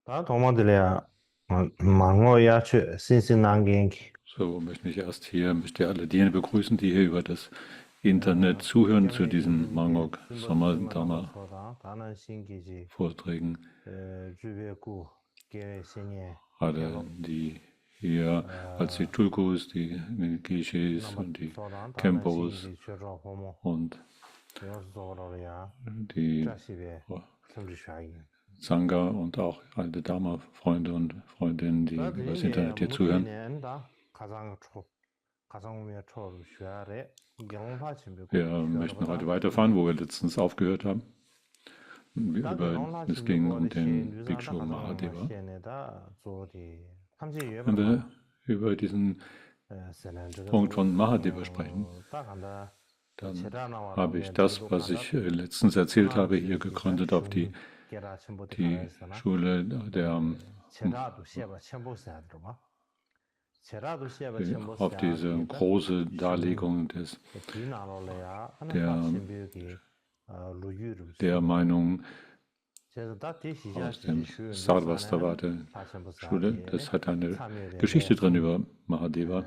다 도마들이야 망고야 신신난genki. So, möchte alle diejenigen begrüßen, die hier über das Internet zuhören zu diesen Mangok Samadama 다는 신기지 Vorträgen. 주베고 게신예 Alle, die hier als die Tulkus, die Gishis und die Kempos und die Sangha und auch alte Dharma-Freunde und Freundinnen, die über das Internet hier zuhören. Wir möchten heute weiterfahren, wo wir letztens aufgehört haben. Es ging um den Bhikshu Mahadeva. Wenn wir über diesen Punkt von Mahadeva sprechen, dann habe ich das, was ich letztens erzählt habe, hier gegründet auf die Schule auf diese große Darlegung der Meinung aus dem Sarvastivada-Schule. Das hat eine Geschichte drin über Mahadeva.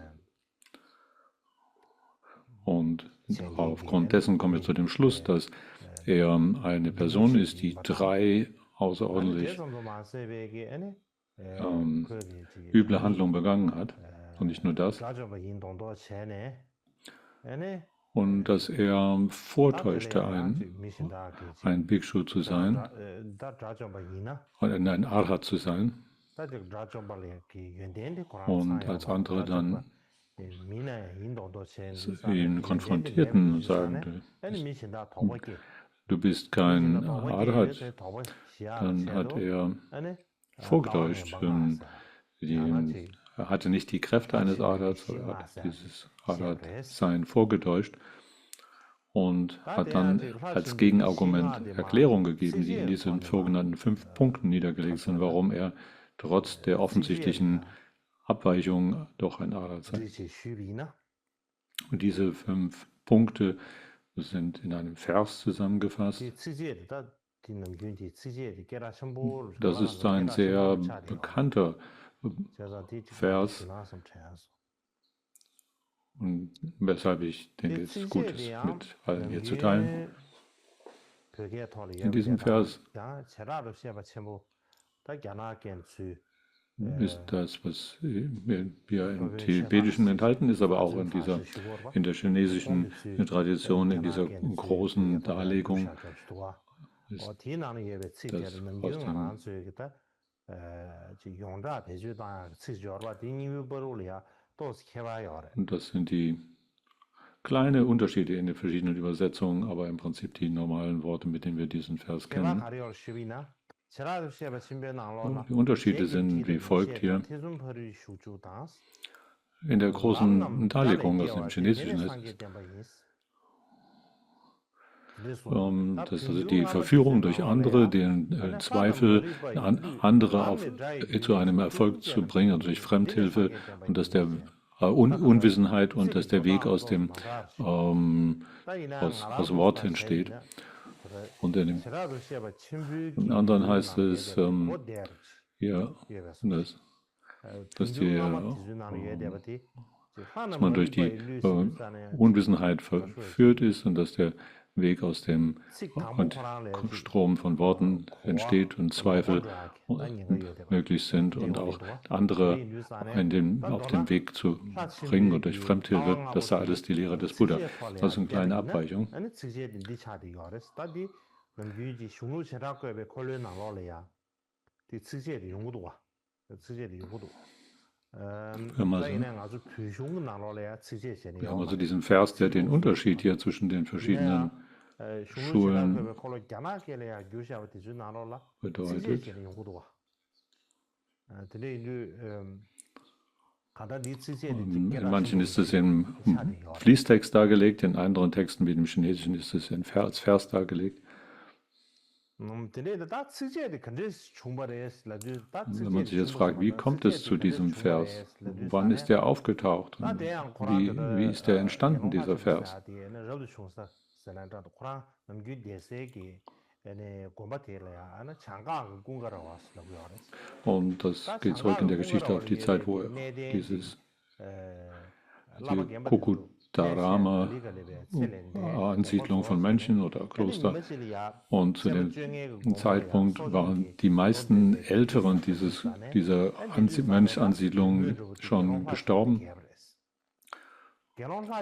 Und aufgrund dessen kommen wir zu dem Schluss, dass er eine Person ist, die drei außerordentlich üble Handlungen begangen hat. Und nicht nur das. Und dass er vortäuschte, ein Bhikshu zu sein und ein Arhat zu sein. Und als andere dann ihn konfrontierten und sagten, du bist kein Arhat, dann hat er vorgetäuscht. Er hatte nicht die Kräfte eines Arhats, er hat dieses Arhat-Sein vorgetäuscht und hat dann als Gegenargument Erklärung gegeben, die in diesen sogenannten 5 Punkten niedergelegt sind, warum er trotz der offensichtlichen Abweichung doch ein Arhat sei. Und diese 5 Punkte sind in einem Vers zusammengefasst. Das ist ein sehr bekannter Vers, und weshalb ich denke, es gut ist, mit allen hier zu teilen. In diesem Vers ist das, was hier im Tibetischen enthalten ist, aber auch in der chinesischen Tradition, in dieser großen Darlegung, ist das aus dem und das sind die kleinen Unterschiede in den verschiedenen Übersetzungen, aber im Prinzip die normalen Worte, mit denen wir diesen Vers kennen. Die Unterschiede sind wie folgt hier. In der großen Darlegung aus dem Chinesischen heißt das ist also die Verführung durch andere, den Zweifel, andere zu einem Erfolg zu bringen, also durch Fremdhilfe, und dass der Unwissenheit und dass der Weg aus Wort entsteht. Und in dem anderen heißt es hier, dass man durch die Unwissenheit verführt ist und dass der Weg aus dem Strom von Worten entsteht und Zweifel möglich sind und auch andere auf den Weg zu bringen und durch Fremdhilfe, das sei alles die Lehre des Buddha. Das ist eine kleine Abweichung. Wir haben also diesen Vers, der den Unterschied hier zwischen den verschiedenen Schulen bedeutet. In manchen ist es im Fließtext dargelegt, in anderen Texten wie dem Chinesischen ist es als Vers dargelegt. Wenn man sich jetzt fragt, wie kommt es zu diesem Vers? Wann ist der aufgetaucht? Wie ist der entstanden, dieser Vers? Und das geht zurück in der Geschichte auf die Zeit, wo er die Kokutarama-Ansiedlung von Mönchen oder Kloster. Und zu dem Zeitpunkt waren die meisten Älteren dieser Mönchsansiedlung schon gestorben.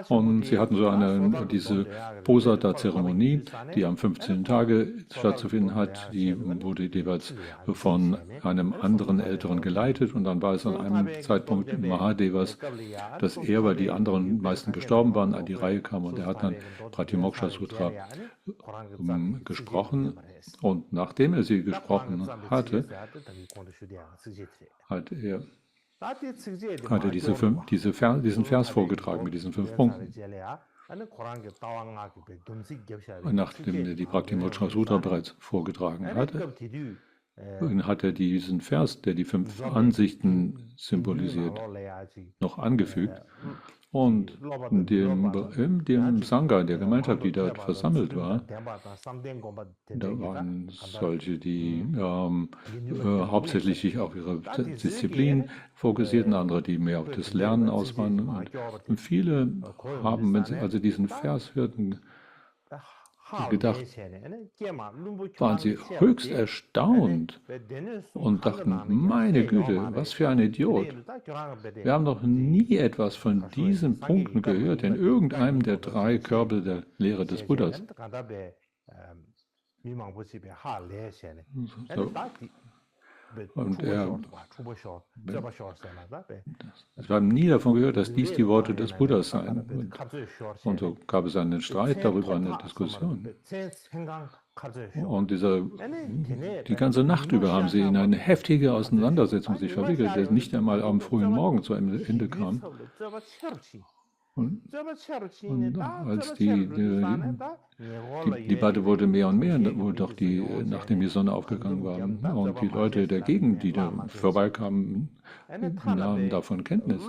Und sie hatten so diese Posada-Zeremonie, die am 15. Tage stattzufinden hat. Die wurde jeweils von einem anderen Älteren geleitet. Und dann war es an einem Zeitpunkt Mahadevas, dass er, weil die anderen meisten gestorben waren, an die Reihe kam. Und er hat dann Pratimoksha-Sutra gesprochen. Und nachdem er sie gesprochen hatte, hat er diesen Vers vorgetragen mit diesen 5 Punkten. Nachdem er die Pratimoksha-Sutra bereits vorgetragen hatte, hat er diesen Vers, der die 5 Ansichten symbolisiert, noch angefügt. Und dem Sangha, der Gemeinschaft, die dort versammelt war, da waren solche, die hauptsächlich sich auf ihre Disziplin fokussierten, andere, die mehr auf das Lernen aus waren. Und viele haben, wenn sie also diesen Vers hörten, gedacht, waren sie höchst erstaunt und dachten, meine Güte, was für ein Idiot. Wir haben noch nie etwas von diesen Punkten gehört in irgendeinem der 3 Körbe der Lehre des Buddhas. Und wir haben nie davon gehört, dass dies die Worte des Buddhas seien. Und so gab es einen Streit darüber, eine Diskussion. Und die ganze Nacht über haben sie in eine heftige Auseinandersetzung sich verwickelt, die nicht einmal am frühen Morgen zu einem Ende kam. Und als die Debatte wurde mehr und mehr, nachdem die Sonne aufgegangen war. Und die Leute der Gegend, die da vorbeikamen, nahmen davon Kenntnis.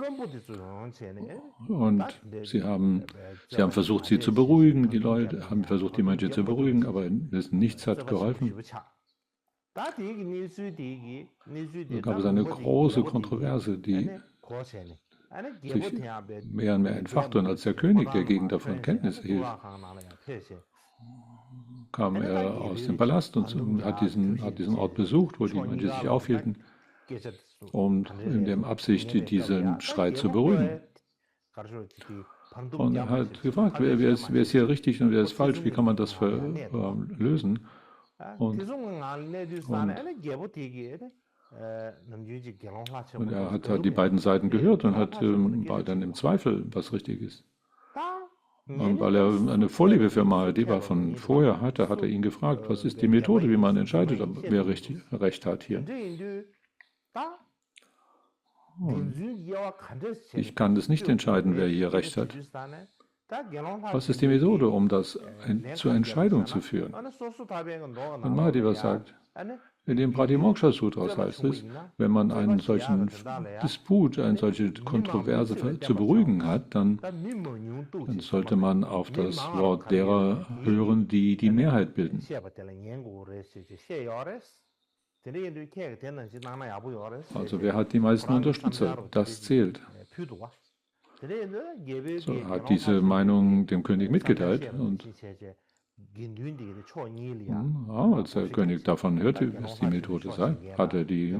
Und sie haben versucht, sie zu beruhigen. Die Leute haben versucht, die Mönche zu beruhigen, aber nichts hat geholfen. Da gab es eine große Kontroverse, die sich mehr und mehr entfachte. Und als der König der Gegend davon Kenntnis erhielt, kam er aus dem Palast und hat diesen Ort besucht, wo die Mönche sich aufhielten, und in der Absicht, diesen Streit zu beruhigen. Und er hat gefragt, wer ist hier richtig und wer ist falsch, wie kann man das lösen? Und er hat die beiden Seiten gehört und war dann im Zweifel, was richtig ist. Und weil er eine Vorliebe für Mahadeva von vorher hatte, hat er ihn gefragt, was ist die Methode, wie man entscheidet, wer Recht hat hier. Und ich kann das nicht entscheiden, wer hier Recht hat. Was ist die Methode, um das zur Entscheidung zu führen? Und Mahadeva sagt, in dem Pratimoksha-Sutra heißt es, wenn man einen solchen Disput, eine solche Kontroverse zu beruhigen hat, dann sollte man auf das Wort derer hören, die die Mehrheit bilden. Also wer hat die meisten Unterstützer? Das zählt. So hat diese Meinung dem König mitgeteilt. Und als der König davon hörte, was die Methode sei, hat er die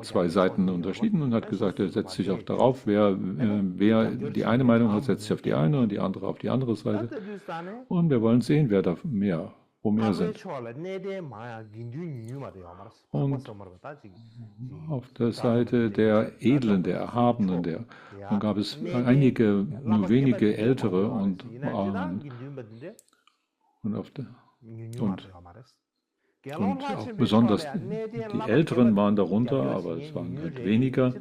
2 Seiten unterschieden und hat gesagt, er setzt sich auch darauf, wer die eine Meinung hat, setzt sich auf die eine und die andere auf die andere Seite. Und wir wollen sehen, wer da mehr sind. Und auf der Seite der Edlen, der Erhabenen, dann gab es nur wenige Ältere und auch besonders die Älteren waren darunter, aber es waren halt weniger.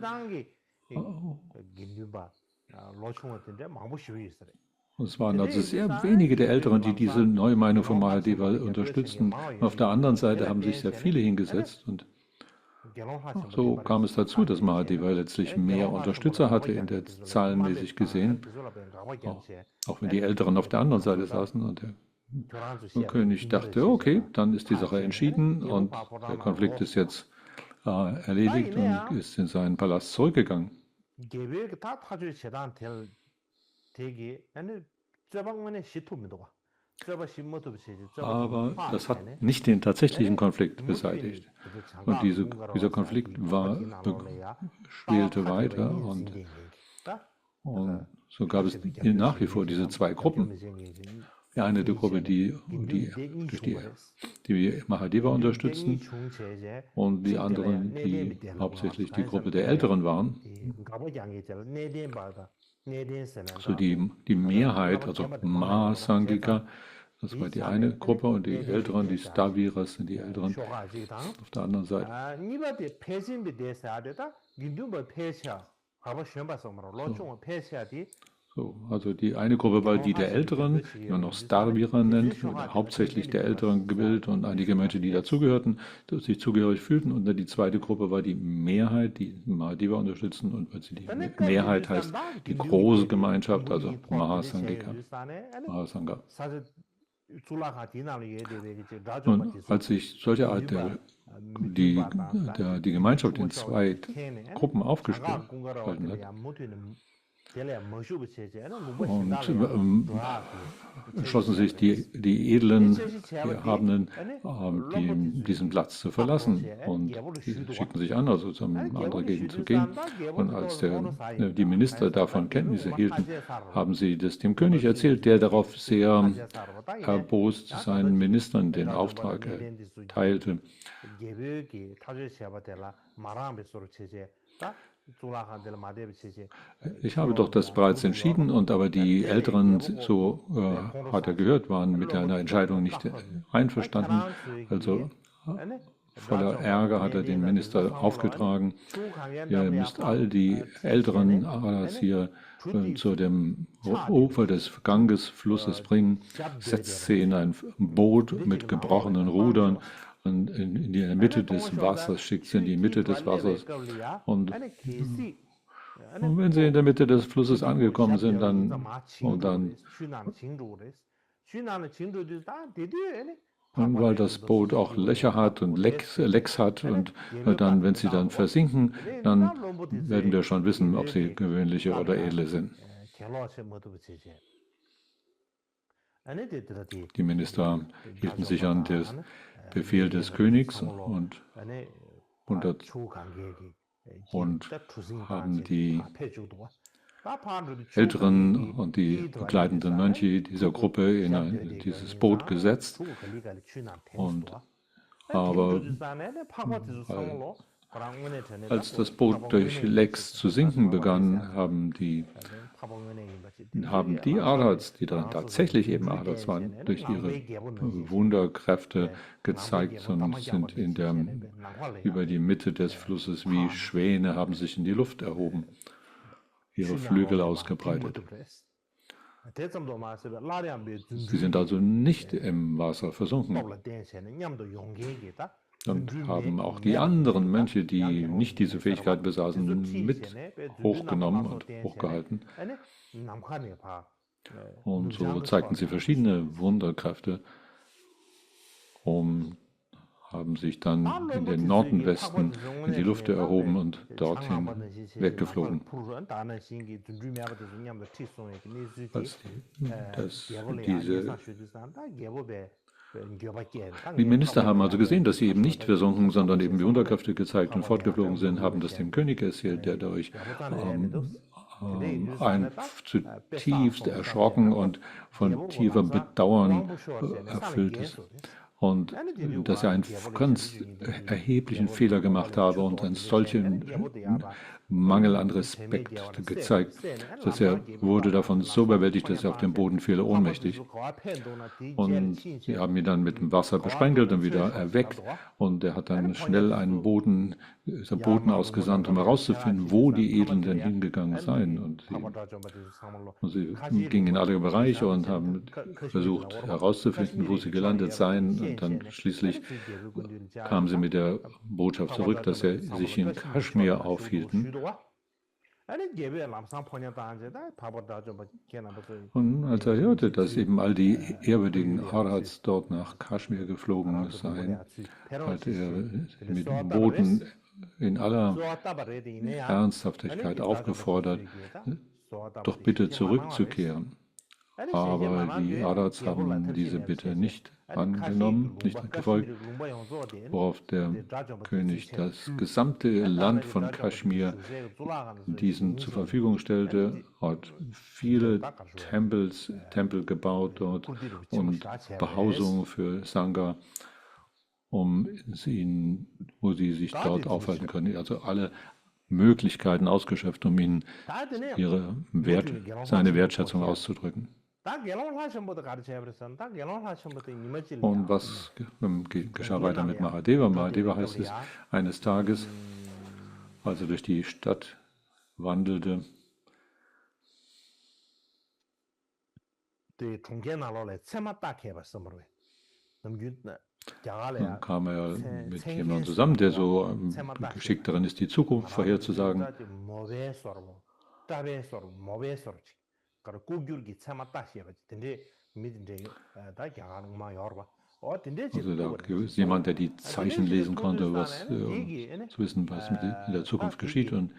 Es waren also sehr wenige der Älteren, die diese neue Meinung von Mahadeva unterstützten. Und auf der anderen Seite haben sich sehr viele hingesetzt. Und so kam es dazu, dass Mahadeva letztlich mehr Unterstützer hatte, in der zahlenmäßig gesehen. Auch wenn die Älteren auf der anderen Seite saßen und der der König dachte, okay, dann ist die Sache entschieden und der Konflikt ist jetzt erledigt und ist in seinen Palast zurückgegangen. Aber das hat nicht den tatsächlichen Konflikt beseitigt. Und dieser Konflikt schwelte weiter und so gab es nach wie vor diese zwei Gruppen. Die eine die Gruppe, die Mahadeva unterstützten und die anderen, die hauptsächlich die Gruppe der Älteren waren. Also die Mehrheit, also Mahasangika, das war die eine Gruppe und die Älteren, die Staviras sind die Älteren auf der anderen Seite. So, also die eine Gruppe war die der Älteren, die man noch Stavira nennt, hauptsächlich der Älteren gebildet und einige Menschen, die dazugehörten, die sich zugehörig fühlten. Und die zweite Gruppe war die Mehrheit, die Mahadeva unterstützen. Und weil sie die Mehrheit heißt, die große Gemeinschaft, also Mahasangika, Mahasangha. Und als sich solche Art die Gemeinschaft in zwei Gruppen aufgespalten hat, und schlossen sich die Edlen, die Erhabenen, diesen Platz zu verlassen und schickten sich an, also zum andere Gegend zu gehen. Und als die Minister davon Kenntnis erhielten, haben sie das dem König erzählt, der darauf sehr erbost seinen Ministern den Auftrag erteilte. Ich habe doch das bereits entschieden, aber die Älteren, so hat er gehört, waren mit einer Entscheidung nicht einverstanden. Also voller Ärger hat er den Minister aufgetragen, ihr müsst all die älteren Aras hier zu dem Ufer des Ganges-Flusses bringen, setzt sie in ein Boot mit gebrochenen Rudern und in die Mitte des Wassers, schickt sie in die Mitte des Wassers. Und wenn sie in der Mitte des Flusses angekommen sind, und weil das Boot auch Löcher hat und Lecks hat und dann, wenn sie dann versinken, dann werden wir schon wissen, ob sie gewöhnliche oder edle sind. Die Minister hielten sich an den Befehl des Königs und haben die Älteren und die begleitenden Mönche dieser Gruppe in dieses Boot gesetzt. Aber als das Boot durch Lecks zu sinken begann, haben die Arhats, die dann tatsächlich eben Arhats waren, durch ihre Wunderkräfte gezeigt und sind über die Mitte des Flusses wie Schwäne, haben sich in die Luft erhoben, ihre Flügel ausgebreitet. Sie sind also nicht im Wasser versunken. Und haben auch die anderen Mönche, die nicht diese Fähigkeit besaßen, mit hochgenommen und hochgehalten. Und so zeigten sie verschiedene Wunderkräfte, haben sich dann in den Norden-Westen in die Luft erhoben und dorthin weggeflogen. Die Minister haben also gesehen, dass sie eben nicht versunken, sondern eben die Wunderkräfte gezeigt und fortgeflogen sind, haben das dem König erzählt, der dadurch zutiefst erschrocken und von tiefem Bedauern erfüllt ist. Und dass er einen ganz erheblichen Fehler gemacht habe und einen solchen Mangel an Respekt gezeigt, dass er wurde davon so überwältigt, dass er auf dem Boden fiel, ohnmächtig. Und sie haben ihn dann mit dem Wasser besprenkelt und wieder erweckt. Und er hat dann schnell einen Boten ausgesandt, um herauszufinden, wo die Edlen denn hingegangen seien. Und sie gingen in alle Bereiche und haben versucht herauszufinden, wo sie gelandet seien. Und dann schließlich kamen sie mit der Botschaft zurück, dass sie sich in Kaschmir aufhielten. Und als er hörte, dass eben all die ehrwürdigen Arhats dort nach Kaschmir geflogen seien, hat er mit Boten in aller Ernsthaftigkeit aufgefordert, doch bitte zurückzukehren. Aber die Arhats haben diese Bitte nicht angenommen, nicht gefolgt, worauf der König das gesamte Land von Kaschmir diesen zur Verfügung stellte, hat viele Tempel gebaut dort und Behausungen für Sangha, wo sie sich dort aufhalten können. Also alle Möglichkeiten ausgeschöpft, um ihnen seine Wertschätzung auszudrücken. Und was geschah weiter mit Mahadeva? Mahadeva heißt es, eines Tages, als er durch die Stadt wandelte, dann kam er mit jemandem zusammen, der so geschickt darin ist, die Zukunft vorherzusagen. Also da ist jemand, der die Zeichen lesen konnte, zu wissen, was mit der Zukunft geschieht. Und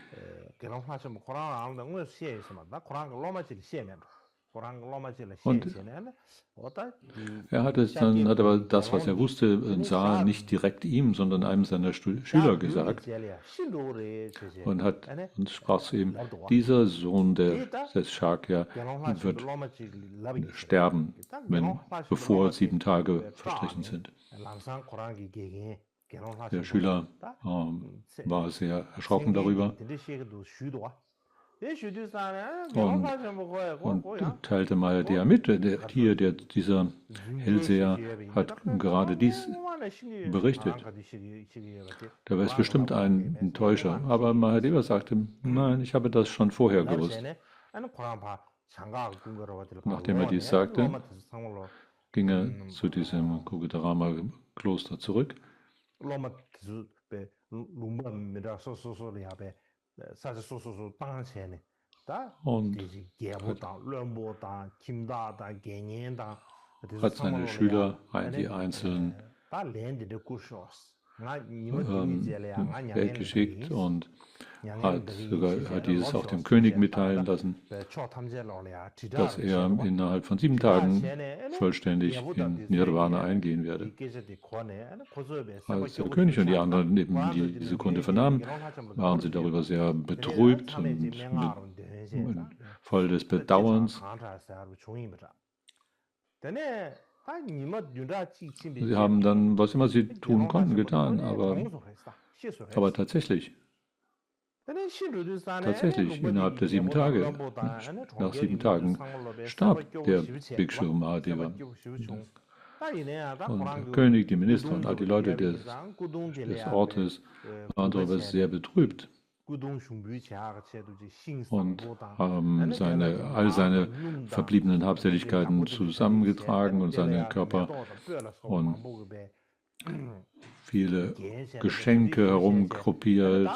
er hat aber das, was er wusste und sah, nicht direkt ihm, sondern einem seiner Schüler gesagt und sprach zu ihm, dieser Sohn des Shakya wird sterben, bevor 7 Tage verstrichen sind. Der Schüler war sehr erschrocken darüber und teilte Mahadeva mit. Dieser Hellseher hat gerade dies berichtet. Da war es bestimmt ein Täuscher. Aber Mahadeva sagte, nein, ich habe das schon vorher gewusst. Nachdem er dies sagte, ging er zu diesem Kogadarama-Kloster zurück. Und hat seine Schüler, die einzeln weggeschickt und hat dieses auch dem König mitteilen lassen, dass er innerhalb von 7 Tagen vollständig in Nirvana eingehen werde. Als der König und die anderen eben diese Kunde vernahmen, waren sie darüber sehr betrübt und voll des Bedauerns. Sie haben dann, was immer sie tun konnten, getan, aber tatsächlich, innerhalb der 7 Tage, nach 7 Tagen, starb der Bhikshu Mahadeva. Und der König, die Minister und all die Leute des Ortes waren darüber sehr betrübt und haben all seine verbliebenen Habseligkeiten zusammengetragen und seinen Körper und viele Geschenke herumgruppiert,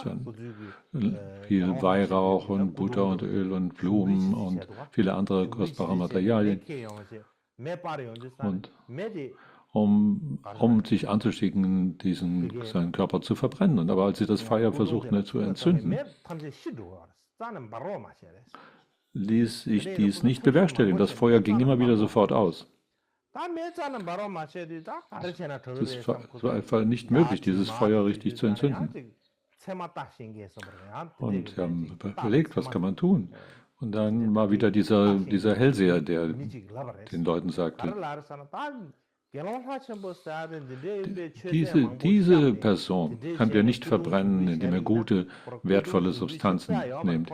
viel Weihrauch und Butter und Öl und Blumen und viele andere kostbare Materialien. Und um sich anzuschicken, seinen Körper zu verbrennen. Aber als sie das Feuer versuchten zu entzünden, ließ sich dies nicht bewerkstelligen. Das Feuer ging immer wieder sofort aus. Es war einfach nicht möglich, dieses Feuer richtig zu entzünden. Und sie haben überlegt, was kann man tun? Und dann war wieder dieser Hellseher, der den Leuten sagte, diese Person könnt ihr nicht verbrennen, indem ihr gute, wertvolle Substanzen nehmt.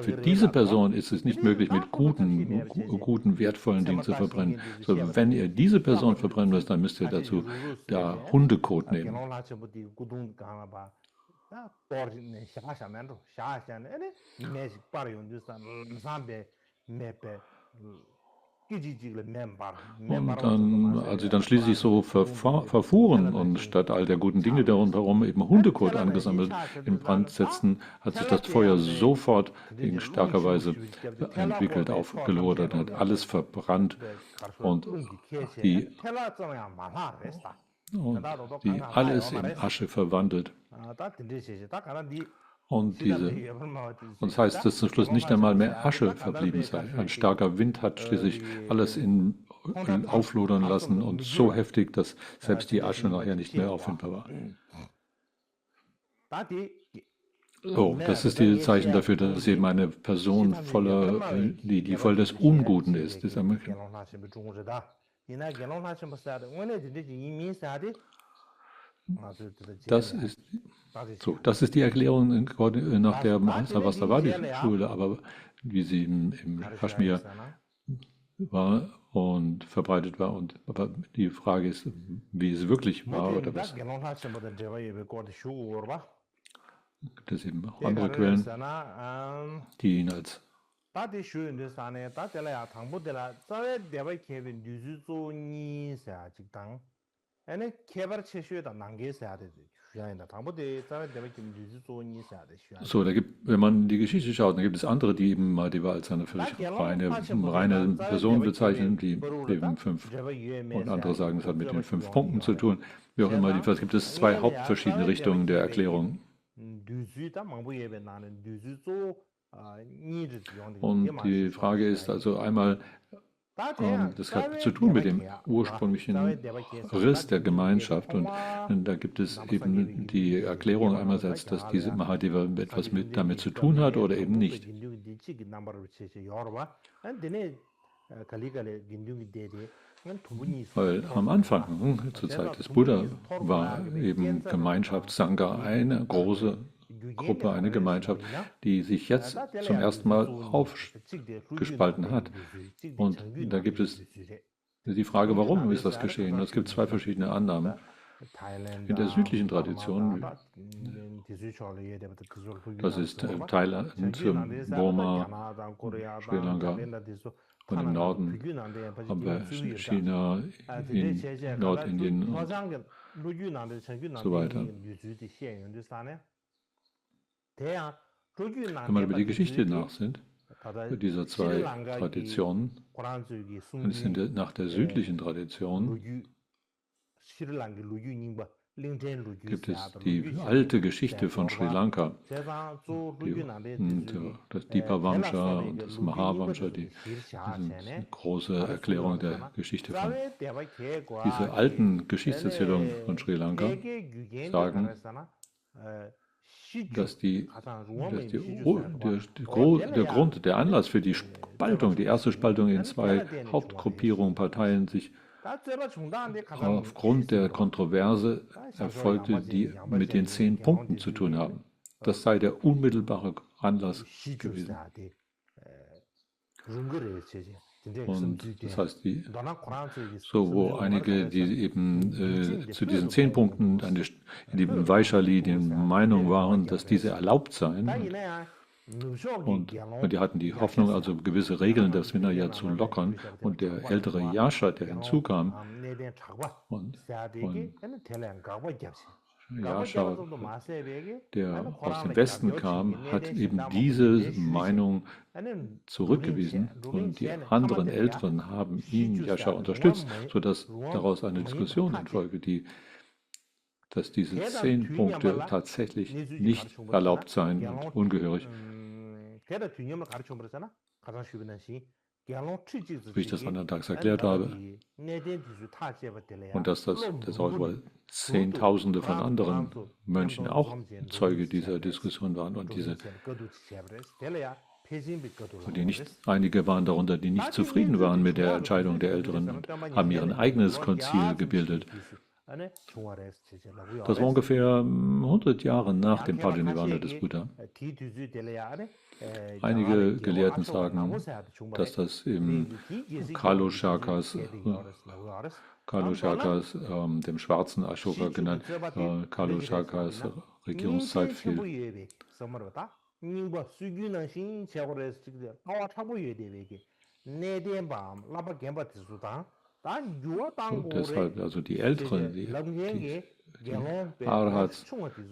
Für diese Person ist es nicht möglich, mit guten, wertvollen Dingen zu verbrennen. So, wenn ihr diese Person verbrennen müsst, dann müsst ihr dazu da Hundekot nehmen. Und dann, als sie dann schließlich so verfuhren und statt all der guten Dinge darum herum eben Hundekot angesammelt in Brand setzten, hat sich das Feuer sofort in starker Weise entwickelt, aufgelodert, hat alles verbrannt und die, die alles in Asche verwandelt. Und das heißt, dass zum Schluss nicht einmal mehr Asche verblieben sei. Ein starker Wind hat schließlich alles auflodern lassen und so heftig, dass selbst die Asche nachher nicht mehr auffindbar war. Oh, das ist das Zeichen dafür, dass eben eine Person die voll des Unguten ist. Das ist die Erklärung nach der Sarvastivadi-Schule, aber wie sie im Kaschmir war und verbreitet war. Aber die Frage ist, wie es wirklich war oder was. Gibt es eben auch andere Quellen, die ihn als So, wenn man die Geschichte schaut, dann gibt es andere, die eben Mahadeva als eine völlig reine Person bezeichnen, die eben 5, und andere sagen, es hat mit den 5 Punkten zu tun. Wie auch immer, jedenfalls gibt es 2 hauptverschiedene Richtungen der Erklärung. Und die Frage ist also einmal, das hat zu tun mit dem ursprünglichen Riss der Gemeinschaft. Und da gibt es eben die Erklärung einerseits, dass diese Mahadeva etwas damit zu tun hat oder eben nicht. Weil am Anfang, zur Zeit des Buddha, war eben Gemeinschaft Sangha eine große Gruppe, eine Gemeinschaft, die sich jetzt zum ersten Mal aufgespalten hat. Und da gibt es die Frage, warum ist das geschehen? Es gibt 2 verschiedene Annahmen. In der südlichen Tradition, das ist Thailand, Burma, Sri Lanka, und im Norden haben wir China, in Nordindien und so weiter. Wenn man über die Geschichte nachsinnt, dieser 2 Traditionen, und sind nach der südlichen Tradition gibt es die alte Geschichte von Sri Lanka, das Dipavamsha und das Mahavamsha, die große Erklärung der Geschichte von diese alten Geschichtserzählungen von Sri Lanka sagen, dass der Grund, der Anlass für die Spaltung, die erste Spaltung in 2 Hauptgruppierungen, Parteien sich aufgrund der Kontroverse erfolgte, die mit den 10 Punkten zu tun haben. Das sei der unmittelbare Anlass gewesen. Und das heißt, wo einige, die eben zu diesen 10 Punkten in dem Vaishali die Meinung waren, dass diese erlaubt seien, und die hatten die Hoffnung, also gewisse Regeln des Vinaya zu lockern, und der ältere Yasha, der hinzukam, und Yasha, der aus dem Westen kam, hat eben diese Meinung zurückgewiesen, und die anderen Älteren haben ihn, Yasha, unterstützt, sodass daraus eine Diskussion entfolgte, dass diese 10 Punkte tatsächlich nicht erlaubt seien und ungehörig. Wie ich das andertags erklärt habe. Und dass das auch wohl Zehntausende von anderen Mönchen auch Zeuge dieser Diskussion waren und einige waren darunter, die nicht zufrieden waren mit der Entscheidung der Älteren und haben ihr eigenes Konzil gebildet. Das war ungefähr 100 Jahre nach dem Parinirvana des Buddha. Einige Gelehrten sagen, dass das im Kalushakas, dem schwarzen Ashoka genannt, Kalushakas Regierungszeit fiel. So, deshalb also die Älteren, die Arhats,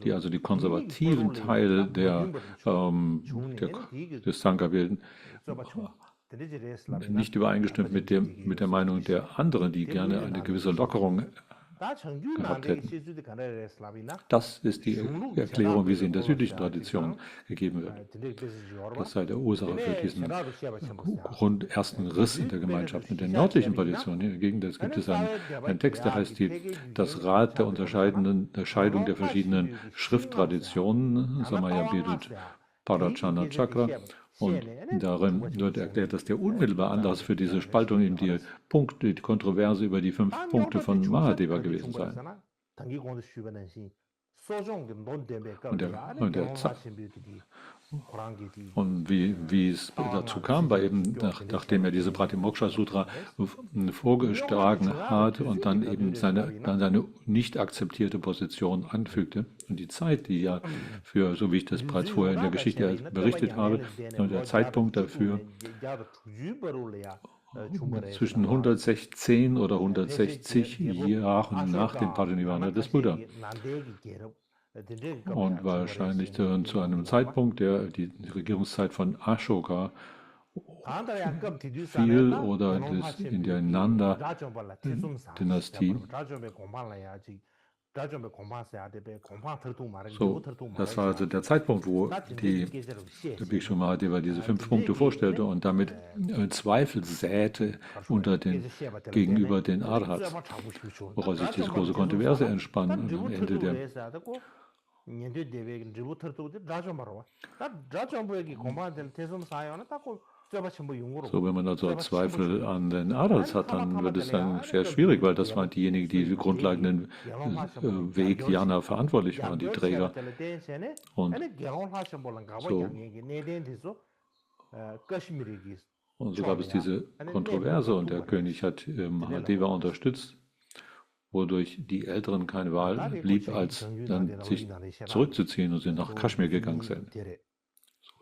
die also die konservativen Teile des Sangha bilden, nicht übereingestimmt mit der Meinung der anderen, die gerne eine gewisse Lockerung gehabt hätten. Das ist die Erklärung, wie sie in der südlichen Tradition gegeben wird. Das sei der Ursache für diesen ersten Riss in der Gemeinschaft. In der nordlichen Tradition hingegen gibt es einen Text, der heißt das Rad der Unterscheidung der verschiedenen Schrifttraditionen, Samaya bildet Parachana Chakra. Und darin wird erklärt, dass der unmittelbare Anlass für diese Spaltung eben die Kontroverse über die 5 Punkte von Mahadeva gewesen sei. Und wie es dazu kam, war eben, nachdem er diese Pratimoksha Sutra vorgetragen hat und dann eben seine nicht akzeptierte Position anfügte. Und die Zeit, die ja für, so wie ich das bereits vorher in der Geschichte berichtet habe, der Zeitpunkt dafür zwischen 116 oder 160 Jahren nach dem Parinirvana des Buddha. Und wahrscheinlich zu einem Zeitpunkt, der die Regierungszeit von Ashoka fiel oder in der Nanda-Dynastie. So, das war also der Zeitpunkt, wo der Bhikshu Mahadeva diese 5 Punkte vorstellte und damit Zweifel säte gegenüber den Arhats, woraus sich diese große Kontroverse entspann und am Ende der So, wenn man also Zweifel an den Arhats hat, dann wird es dann sehr schwierig, weil das waren diejenigen, die den grundlegenden Weg Jnana verantwortlich waren, die Träger. Und so gab es diese Kontroverse und der König hat Mahadeva unterstützt, wodurch die Älteren keine Wahl blieb, als dann sich zurückzuziehen und sie nach Kaschmir gegangen sind.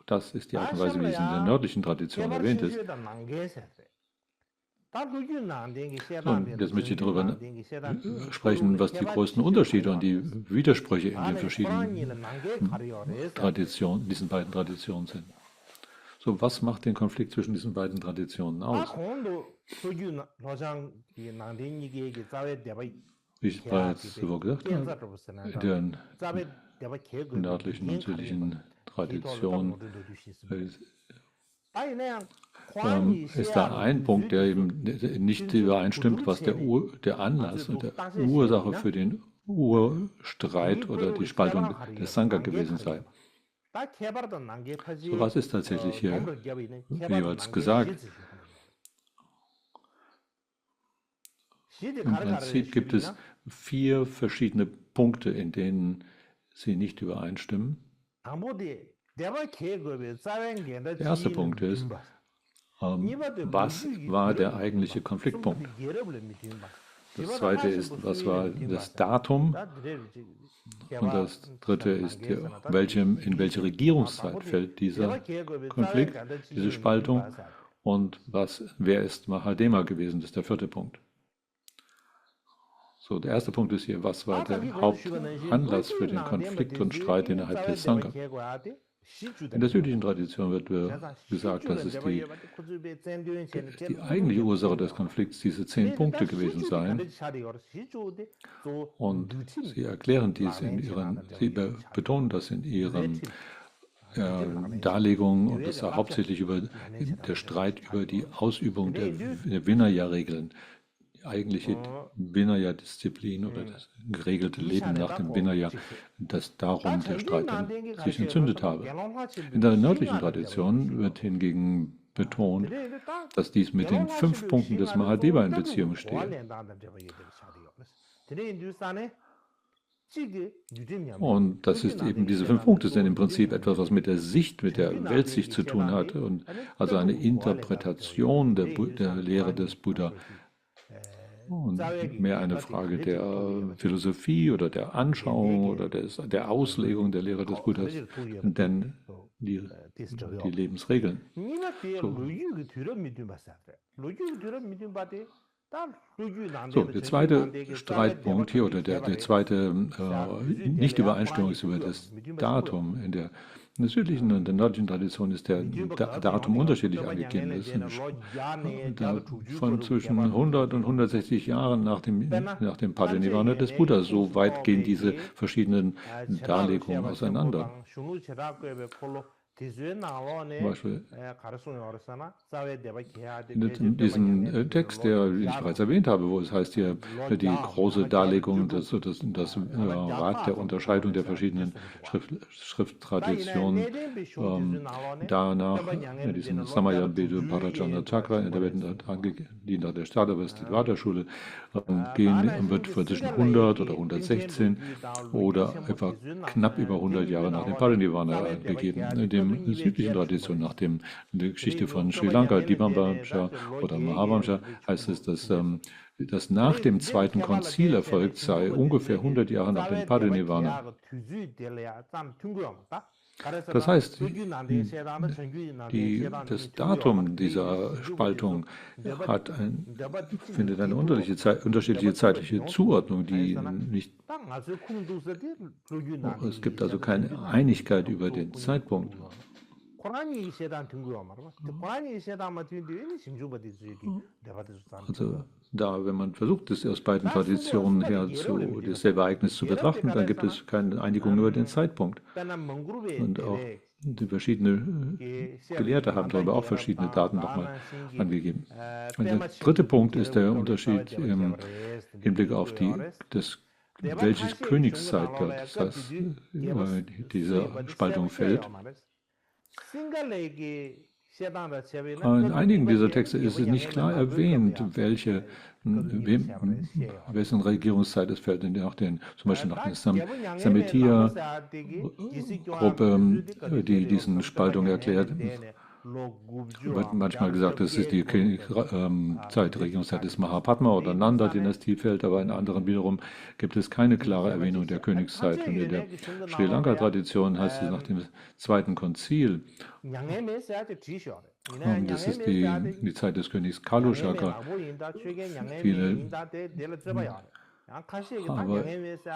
Das ist die Art und Weise, wie es in der nördlichen Tradition erwähnt ist. Und jetzt möchte ich darüber sprechen, was die größten Unterschiede und die Widersprüche in den verschiedenen diesen beiden Traditionen sind. So, was macht den Konflikt zwischen diesen beiden Traditionen aus? Wie ich bereits zuvor gesagt habe, in der nördlichen und südlichen Tradition ist da ein Punkt, der eben nicht übereinstimmt, was der Anlass und der Ursache für den Urstreit oder die Spaltung des Sangha gewesen sei. So, was ist tatsächlich hier jeweils gesagt? Im Prinzip gibt es 4 verschiedene Punkte, in denen sie nicht übereinstimmen. Der erste Punkt ist, was war der eigentliche Konfliktpunkt? Das zweite ist, was war das Datum? Und das dritte ist, in welche Regierungszeit fällt dieser Konflikt, diese Spaltung? Und wer ist Mahadeva gewesen? Das ist der 4. Punkt. So, der erste Punkt ist hier, was war der Hauptanlass für den Konflikt und Streit innerhalb des Sangha? In der südlichen Tradition wird gesagt, dass es die eigentliche Ursache des Konflikts diese 10 Punkte gewesen seien. Und sie erklären dies sie betonen das in ihren Darlegungen und das ist hauptsächlich der Streit über die Ausübung der Vinaya-Regeln. Die eigentliche Vinaya-Disziplin oder das geregelte Leben nach dem Vinaya, dass darum der Streit sich entzündet habe. In der nördlichen Tradition wird hingegen betont, dass dies mit den 5 Punkten des Mahadeva in Beziehung stehe. Und das ist eben, diese 5 Punkte sind im Prinzip etwas, was mit der Sicht, mit der Weltsicht zu tun hat, und also eine Interpretation der Lehre des Buddha. Und mehr eine Frage der Philosophie oder der Anschauung oder der Auslegung der Lehre des Buddhas. Denn die Lebensregeln. So, der zweite Streitpunkt hier oder der zweite Nicht-Übereinstimmung ist über das Datum. In der südlichen und der nördlichen Tradition ist der Datum unterschiedlich angegeben. Das ist von zwischen 100 und 160 Jahren nach dem Parinirvana des Buddhas. So weit gehen diese verschiedenen Darlegungen auseinander. Zum Beispiel in diesem Text, den ich bereits erwähnt habe, wo es heißt hier die große Darlegung, das Rad der Unterscheidung der verschiedenen Schrifttraditionen, danach in diesem Samaya Bedu Parajana Chakra, in der die nach der Stadavastivada-Schule wird zwischen 100 oder 116 oder etwa knapp über 100 Jahre nach dem Parinirvana gegeben. In der südlichen Tradition, nach der Geschichte von Sri Lanka, Dibambamsha oder Mahavamsha, heißt es, dass nach dem zweiten Konzil erfolgt sei, ungefähr 100 Jahre nach dem Parinirvana. Das heißt, das Datum dieser Spaltung findet eine unterschiedliche zeitliche Zuordnung, die nicht. Es gibt also keine Einigkeit über den Zeitpunkt. Also wenn man versucht, das aus beiden Traditionen her dasselbe Ereignis zu betrachten, dann gibt es keine Einigung über den Zeitpunkt. Und auch die verschiedenen Gelehrte haben darüber auch verschiedene Daten nochmal angegeben. Und der dritte Punkt ist der Unterschied im Hinblick auf welches Königszeit das heißt, diese Spaltung fällt. In einigen dieser Texte ist es nicht klar erwähnt, wessen Regierungszeit es fällt. Zum Beispiel nach der Samitiya-Gruppe, die diesen Spaltung erklärt. Wird manchmal gesagt, es ist die Regierungszeit des Mahapadma oder Nanda-Dynastie fällt, aber in anderen wiederum gibt es keine klare Erwähnung der Königszeit. Und in der Sri Lanka-Tradition heißt es nach dem zweiten Konzil, das ist die Zeit des Königs Kalushaka.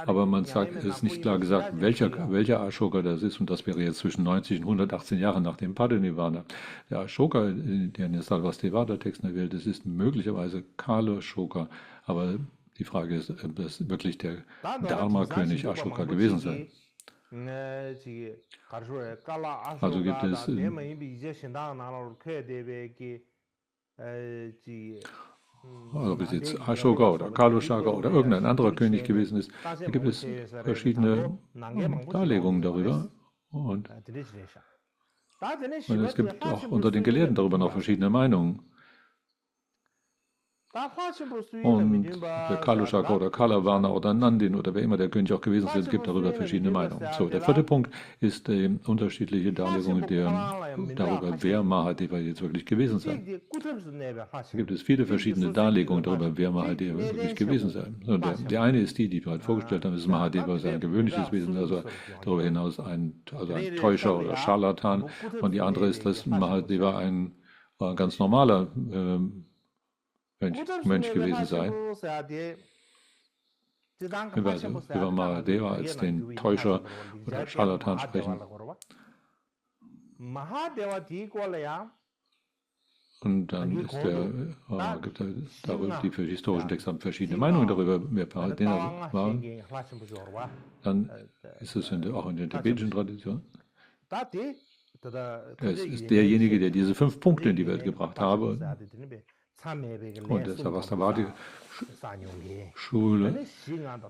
Aber man sagt, es ist nicht klar gesagt, welcher Ashoka das ist, und das wäre jetzt zwischen 90 und 118 Jahren nach dem Parinirvana. Der Ashoka, der in der Sarvastivada-Texten erwähnt ist, ist möglicherweise Kala Ashoka, aber die Frage ist, ob das wirklich der Dharma-König Ashoka gewesen sei. Also gibt es ob es jetzt Ashoka oder Kalushaka oder irgendein anderer König gewesen ist, da gibt es verschiedene Darlegungen darüber. Und es gibt auch unter den Gelehrten darüber noch verschiedene Meinungen. Und der Kalushaka oder Kalavarna oder Nandin oder wer immer der König auch gewesen ist, gibt darüber verschiedene Meinungen. So, der vierte Punkt ist unterschiedliche Darlegungen darüber, wer Mahadeva jetzt wirklich gewesen sei. Da gibt es viele verschiedene Darlegungen darüber, wer Mahadeva wirklich gewesen sei. So, der eine ist die wir halt vorgestellt haben, ist Mahadeva sei ein gewöhnliches Wesen, also darüber hinaus ein Täuscher oder Scharlatan. Und die andere ist, dass Mahadeva ein ganz normaler Mönch gewesen sein. Über Mahadeva als den Täuscher oder Scharlatan sprechen. Und dann gibt es darüber, die für historischen Texte haben verschiedene Meinungen darüber, wer Mahadeva war. Dann ist es auch in der tibetischen Tradition. Es ist derjenige, der diese 5 Punkte in die Welt gebracht habe. Und der Sarvastivadi-Schule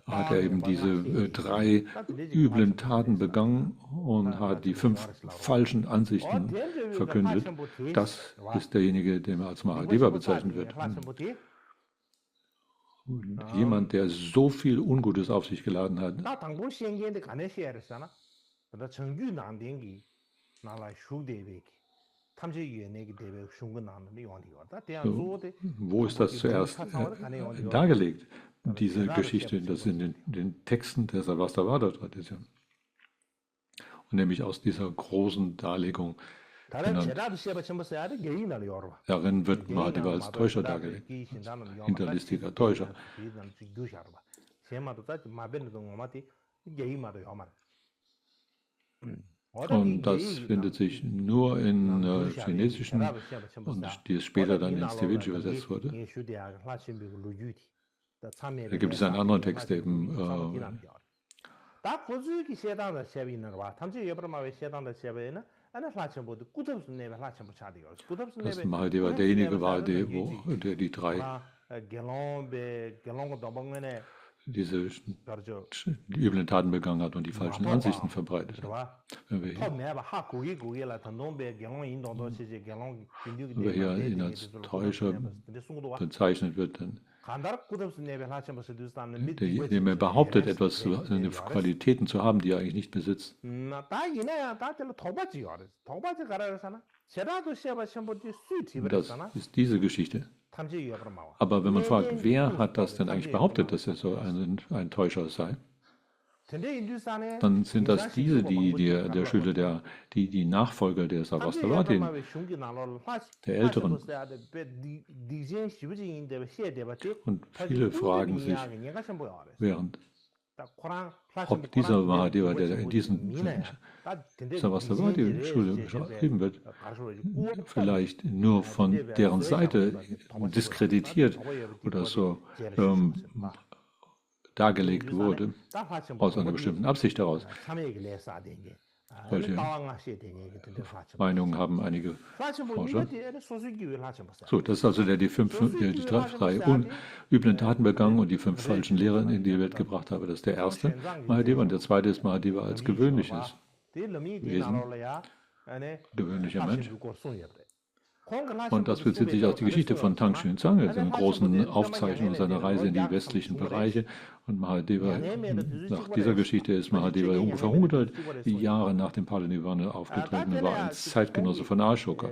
hat er eben diese 3 üblen Taten begangen und hat die 5 falschen Ansichten verkündet. Das ist derjenige, der als Mahadeva bezeichnet wird. Und jemand, der so viel Ungutes auf sich geladen hat. Wo ist das zuerst dargelegt, diese Geschichte? Das in den Texten der Sarvastivada-Tradition. nämlich aus dieser großen Darlegung genannt. Darin wird Mahadeva als Täuscher dargelegt, als hinterlistiger Täuscher. Und das findet sich nur in chinesischen und die später dann ins Tibetische übersetzt wurde. Da gibt es einen anderen Text, der eben dass Mahadeva derjenige war, der die drei diese üblen Taten begangen hat und die falschen Ansichten verbreitet hat. Wenn wir hier ihn als Täuscher bezeichnet wird, dann indem er behauptet, eine Qualitäten zu haben, die er eigentlich nicht besitzt. Das ist diese Geschichte. Aber wenn man fragt, wer hat das denn eigentlich behauptet, dass er so ein Täuscher sei, dann sind das diese, der Schüler, die Nachfolger der Sarvastivati, der Älteren. Und viele fragen sich, ob dieser Mahadeva, der in diesen Sarvastivati-Schule geschrieben wird, vielleicht nur von deren Seite diskreditiert oder so dargelegt wurde, aus einer bestimmten Absicht heraus. Solche Meinungen haben einige Forscher. So, das ist also die drei üblen Taten begangen und die 5 falschen Lehren in die Welt gebracht habe. Das ist der erste Mahadeva und der zweite ist Mahadeva als gewöhnliches Wesen, gewöhnlicher Mensch. Und das bezieht sich auf die Geschichte von Tang Xuanzang, einer großen Aufzeichnung seiner Reise in die westlichen Bereiche. Und Mahadeva, nach dieser Geschichte ist Mahadeva ungefähr 100 Jahre nach dem Parinirvana aufgetreten und war ein Zeitgenosse von Ashoka.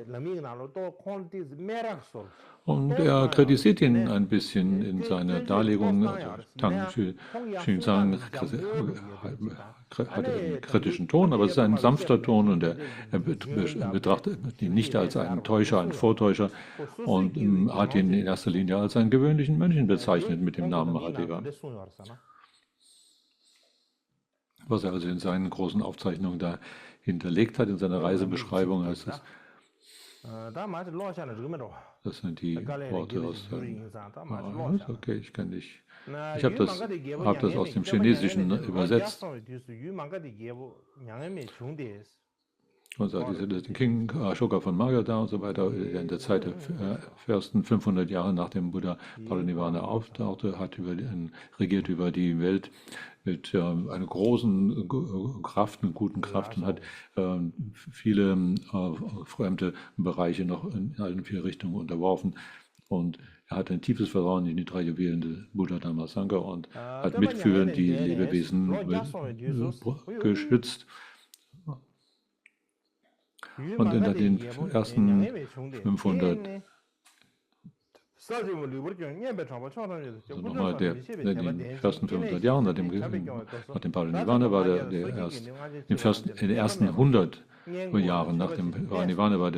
Und er kritisiert ihn ein bisschen in seiner Darlegung. Also Tang Xuanzang hat einen kritischen Ton, aber es ist ein sanfter Ton und er betrachtet ihn nicht als einen Täuscher, einen Vortäuscher und hat ihn in erster Linie als einen gewöhnlichen Menschen bezeichnet mit dem Namen Mahadeva. Was er also in seinen großen Aufzeichnungen da hinterlegt hat, in seiner Reisebeschreibung heißt es. Das sind die Worte aus der... Okay, ich kann nicht... Ich habe das aus dem Chinesischen übersetzt. Also den King Ashoka von Magadha und so weiter, der in der Zeit der ersten 500 Jahre nach dem Buddha Parinirvana auftauchte, regiert über die Welt mit einer großen Kraft, einer guten Kraft und hat viele fremde Bereiche noch in allen 4 Richtungen unterworfen. Und er hat ein tiefes Vertrauen in die 3 Juwelen des Buddha Dhamma Sangha und hat mitfühlend die Lebewesen geschützt. Und in den ersten 500, also nochmal, in den ersten 500 Jahren nach dem Parinirvana war in den ersten 100 Jahren nach dem Parinirvana war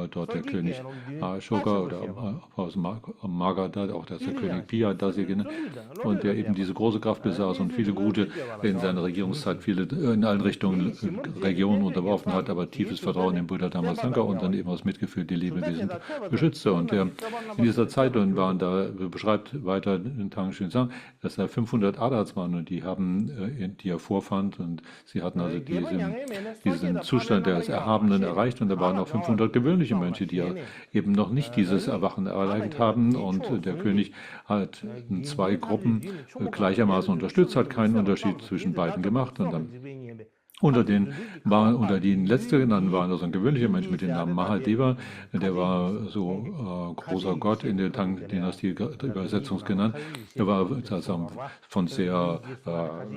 dort der König Ashoka oder aus Magadha, auch der König Piyadasi genannt, und der eben diese große Kraft besaß und viele Gute in seiner Regierungszeit in allen Richtungen Regionen unterworfen hat, aber tiefes Vertrauen in Buddha Dhamma Sangha und dann eben aus Mitgefühl die Lebewesen beschützte. Und in dieser Zeit beschreibt weiter in Tang Xuanzang, dass da 500 Arhats waren und die er vorfand und sie hatten also diesen Zustand des Erhabenen erreicht und da waren auch 500 gewöhnliche Mönche, die ja eben noch nicht dieses Erwachen erreicht haben und der König hat 2 Gruppen gleichermaßen unterstützt, hat keinen Unterschied zwischen beiden gemacht und dann unter den letztgenannten waren also ein gewöhnlicher Mensch mit dem Namen Mahadeva, der war so großer Gott in der Tang-Dynastie Übersetzung genannt. Er war sozusagen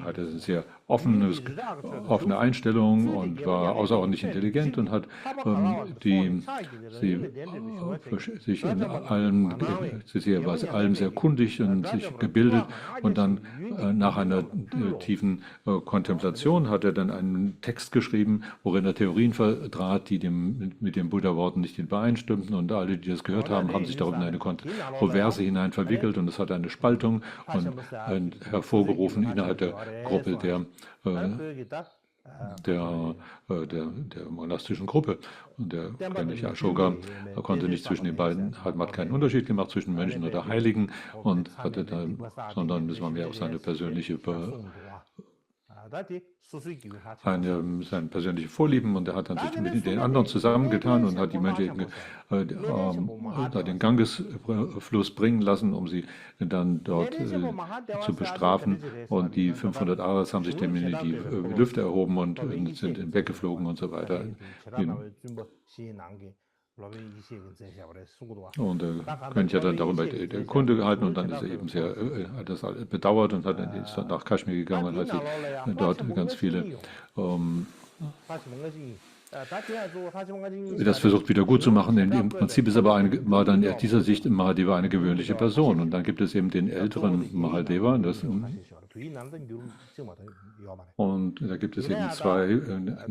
hatte eine sehr offene Einstellung und war außerordentlich intelligent und hat war allem sehr kundig und sich gebildet und dann nach einer tiefen Kontemplation hat er dann einen Text geschrieben, worin er Theorien vertrat, die mit den Buddha-Worten nicht übereinstimmten. Und alle, die das gehört haben, haben sich darum in eine Kontroverse hinein verwickelt. Und es hat eine Spaltung hervorgerufen innerhalb der Gruppe der monastischen Gruppe. Und der König Ashoka konnte nicht zwischen den beiden, hat keinen Unterschied gemacht zwischen Mönchen oder Heiligen und hatte dann, sondern das war mehr auf seine persönliche seine persönliche Vorlieben, und er hat dann sich mit den anderen zusammengetan und hat die Mönche den Gangesfluss bringen lassen, um sie dann dort zu bestrafen. Und die 500 Aras haben sich dem in die Lüfte erhoben und sind weggeflogen und so weiter. Und der König hat dann darüber die Kunde gehalten, und dann ist er eben hat das bedauert und ist dann nach Kaschmir gegangen und hat dort ganz viele das versucht wieder gut zu machen. Im Prinzip ist aber war dann aus dieser Sicht Mahadeva eine gewöhnliche Person. Und dann gibt es eben den älteren Mahadeva. Und da gibt es eben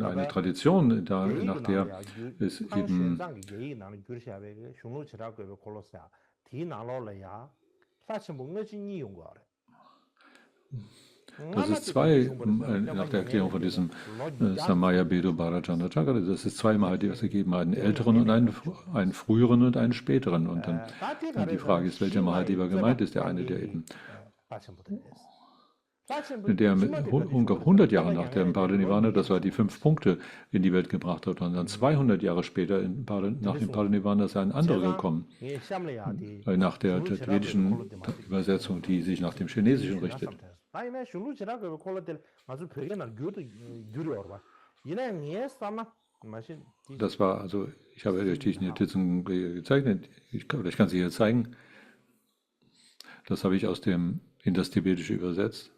eine Tradition, nach der es eben das ist nach der Erklärung von diesem Samaya Bedo Bharajana Chakra, das ist zwei Mahadevas gegeben, einen älteren und einen früheren und einen späteren. Und dann die Frage ist, welcher Mahadeva gemeint ist. Der eine, der eben ungefähr 100 Jahre nach dem Parinirvana, das war die 5 Punkte, in die Welt gebracht hat. Und dann 200 Jahre später, nach dem Parinirvana, ist ein anderer gekommen. Nach der tibetischen Übersetzung, die sich nach dem Chinesischen richtet. Das war, also, ich habe euch die Notizen gezeichnet, ich kann sie hier zeigen. Das habe ich in das Tibetische übersetzt.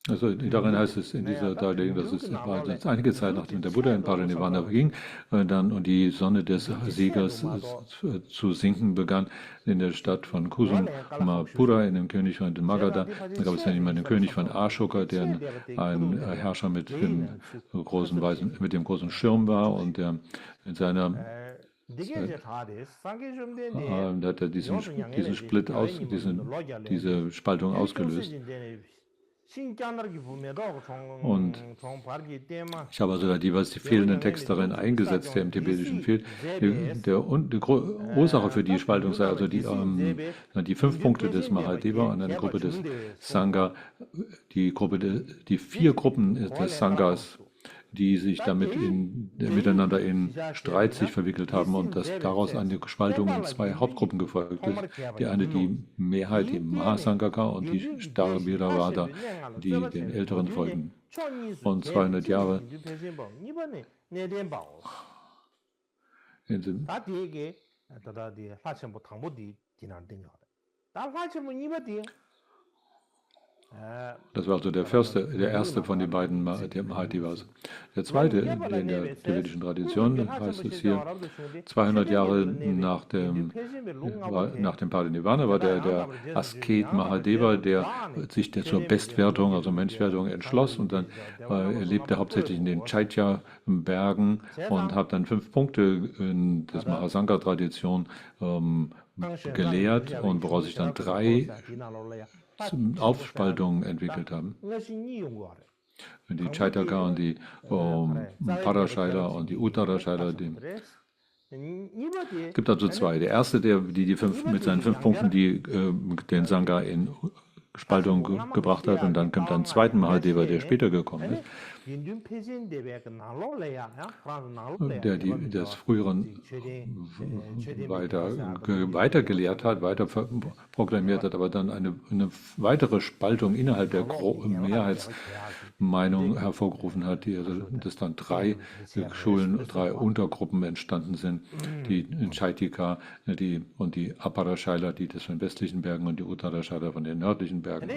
Also darin heißt es in dieser Darlegung, dass es einige Zeit nachdem der Buddha in Parinirvana ging und die Sonne des Siegers zu sinken begann in der Stadt von Kusumapura, in dem König von Magadha. Da gab es dann jemanden, den König von Ashoka, der ein Herrscher mit dem großen Schirm war, und der in seiner da hat er diesen Split diese Spaltung ausgelöst. Und ich habe also die fehlenden Texte darin eingesetzt, der im Tibetischen fehlt. Die Ursache für die Spaltung sei also die 5 Punkte des Mahadeva und eine Gruppe des Sangha, die 4 Gruppen des Sanghas, die sich damit miteinander in Streit sich verwickelt haben, und dass daraus eine Spaltung in 2 Hauptgruppen gefolgt ist. Die eine, die Mehrheit, die Mahasangaka, und die Stharavada, die den Älteren folgen. Und 200 Jahre das war also der erste von den beiden Mahadevas. Der zweite in der tibetischen Tradition heißt es hier, 200 Jahre nach dem Parinirvana war der Asket Mahadeva, der sich zur Bestwertung, also Mönchswertung, entschloss, und dann er lebte hauptsächlich in den Chaitya-Bergen und hat dann 5 Punkte in der Mahasangha-Tradition gelehrt, und woraus sich dann 3 Aufspaltungen entwickelt haben. Die Chaitaka und die Parashaila und die Uttarashaila. Es gibt also 2. Der erste, die 5 mit seinen 5 Punkten, die den Sangha in Spaltung gebracht hat, und dann kommt ein zweiter Mahadeva, der später gekommen ist, der das Früheren weiter gelehrt hat, weiter proklamiert hat, aber dann eine weitere Spaltung innerhalb der Mehrheitsmeinung hervorgerufen hat, dass dann 3 Schulen, 3 Untergruppen entstanden sind, die Chaitika und die Aparashaila, die das von den westlichen Bergen, und die Uttarashaila von den nördlichen Bergen.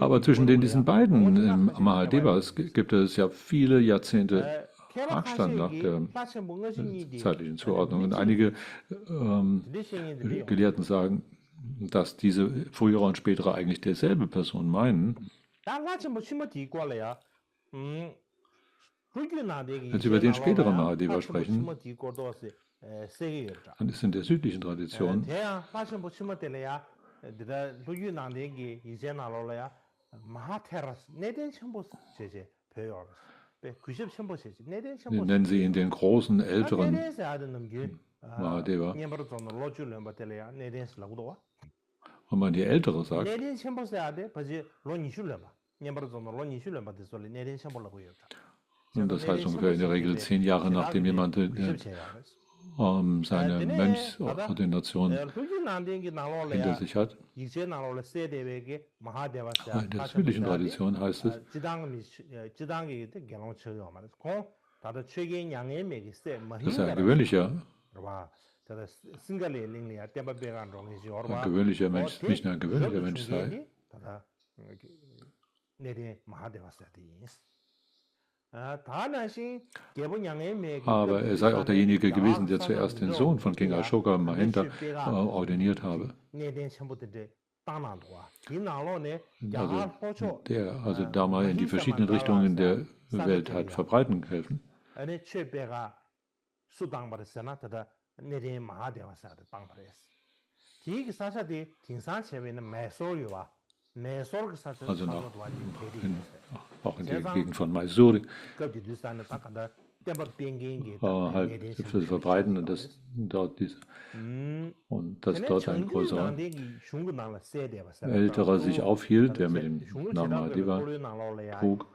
Aber zwischen diesen beiden Mahadevas gibt es ja viele Jahrzehnte Marktstand nach der zeitlichen Zuordnung. Und einige Gelehrten sagen, dass diese frühere und spätere eigentlich derselbe Person meinen. Wenn Sie über den späteren Mahadeva sprechen, dann ist in der südlichen Tradition wir nennen sie ihn den großen, älteren Mahadeva. Wenn man die ältere sagt, und das heißt ungefähr in der Regel 10 Jahre nachdem jemand seine Mönchsordination hinter sich hat. Aber in der südlichen Tradition heißt es, dass er ein gewöhnlicher Mensch, nicht nur ein gewöhnlicher Mensch sei, aber er sei auch derjenige gewesen, der zuerst den Sohn von King Ashoka Mahinda ordiniert habe. Also der da mal in die verschiedenen Richtungen der Welt hat verbreiten helfen. Also auch in der Gegend von Mysore halt für verbreiten und dass dort ein größerer älterer sich aufhielt, der mit dem Namen Mahadeva trug.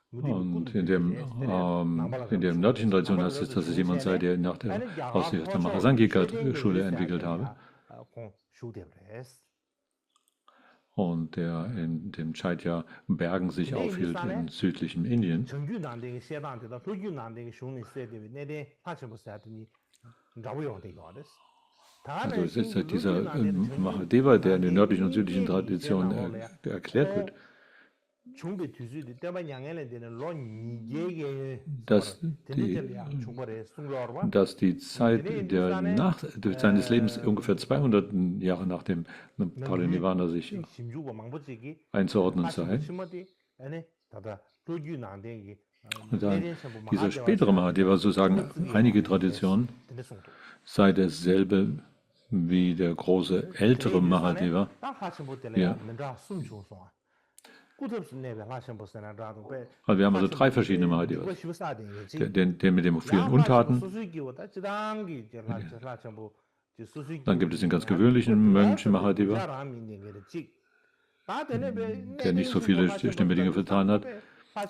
Und in der nördlichen Tradition heißt es, dass es jemand sei, der aus der Mahasangika-Schule entwickelt habe. Und der in dem Chaitya-Bergen sich aufhielt in südlichem Indien. Also es ist dieser Mahadeva, der in der nördlichen und südlichen Tradition erklärt wird, dass die Zeit seines Lebens ungefähr 200 Jahre nach dem Parinirvana sich einzuordnen sei. Und dann dieser spätere Mahadeva, so sagen einige Traditionen, sei derselbe wie der große ältere Mahadeva. Ja. Also wir haben also 3 verschiedene Mahadevas. Der mit den vielen Untaten. Dann gibt es den ganz gewöhnlichen Mönch Mahadeva, der nicht so viele schlimme Dinge getan hat.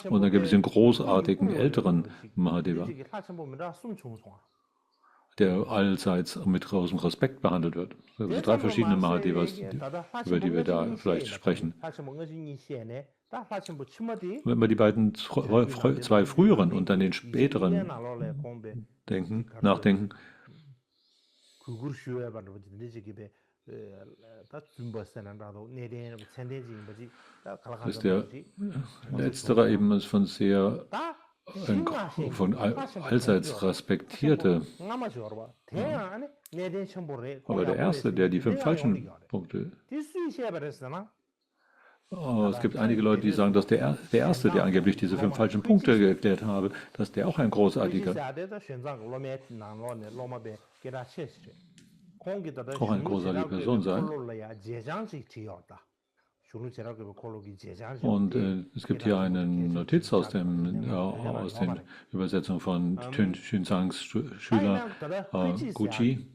Und dann gibt es den großartigen älteren Mahadeva, der allseits mit großem Respekt behandelt wird. Also 3 verschiedene Mahadevas, über die wir da vielleicht sprechen. Wenn wir die beiden 2 früheren und dann den späteren nachdenken, ist der letztere eben von sehr von allseits respektierte. Aber der erste, der die 5 falschen Punkte. Es gibt einige Leute, die sagen, dass der erste, der angeblich diese 5 falschen Punkte geklärt habe, dass der auch ein großartiger, auch eine großartige Person sei. Und es gibt hier eine Notiz aus den Übersetzungen von Xunzangs Schüler Guji.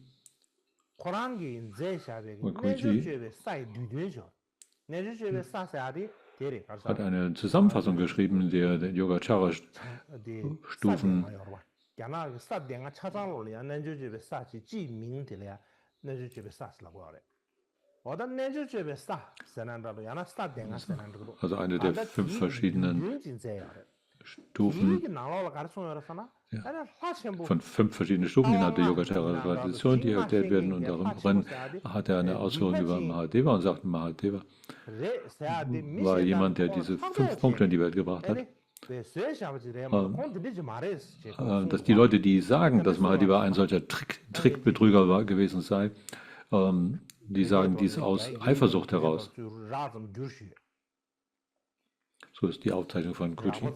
Hat eine Zusammenfassung geschrieben der Yogacara-Stufen. Also eine der 5 verschiedenen Stufen von 5 verschiedenen Stufen innerhalb der Yogacara-Tradition, die erklärt werden. Und darin hat er eine Ausführung über Mahadeva und sagt, Mahadeva war jemand, der diese 5 Punkte in die Welt gebracht hat. Dass die Leute, die sagen, dass Mahadeva ein solcher Trickbetrüger gewesen sei, die sagen dies aus Eifersucht heraus. So ist die Aufzeichnung von Gucci.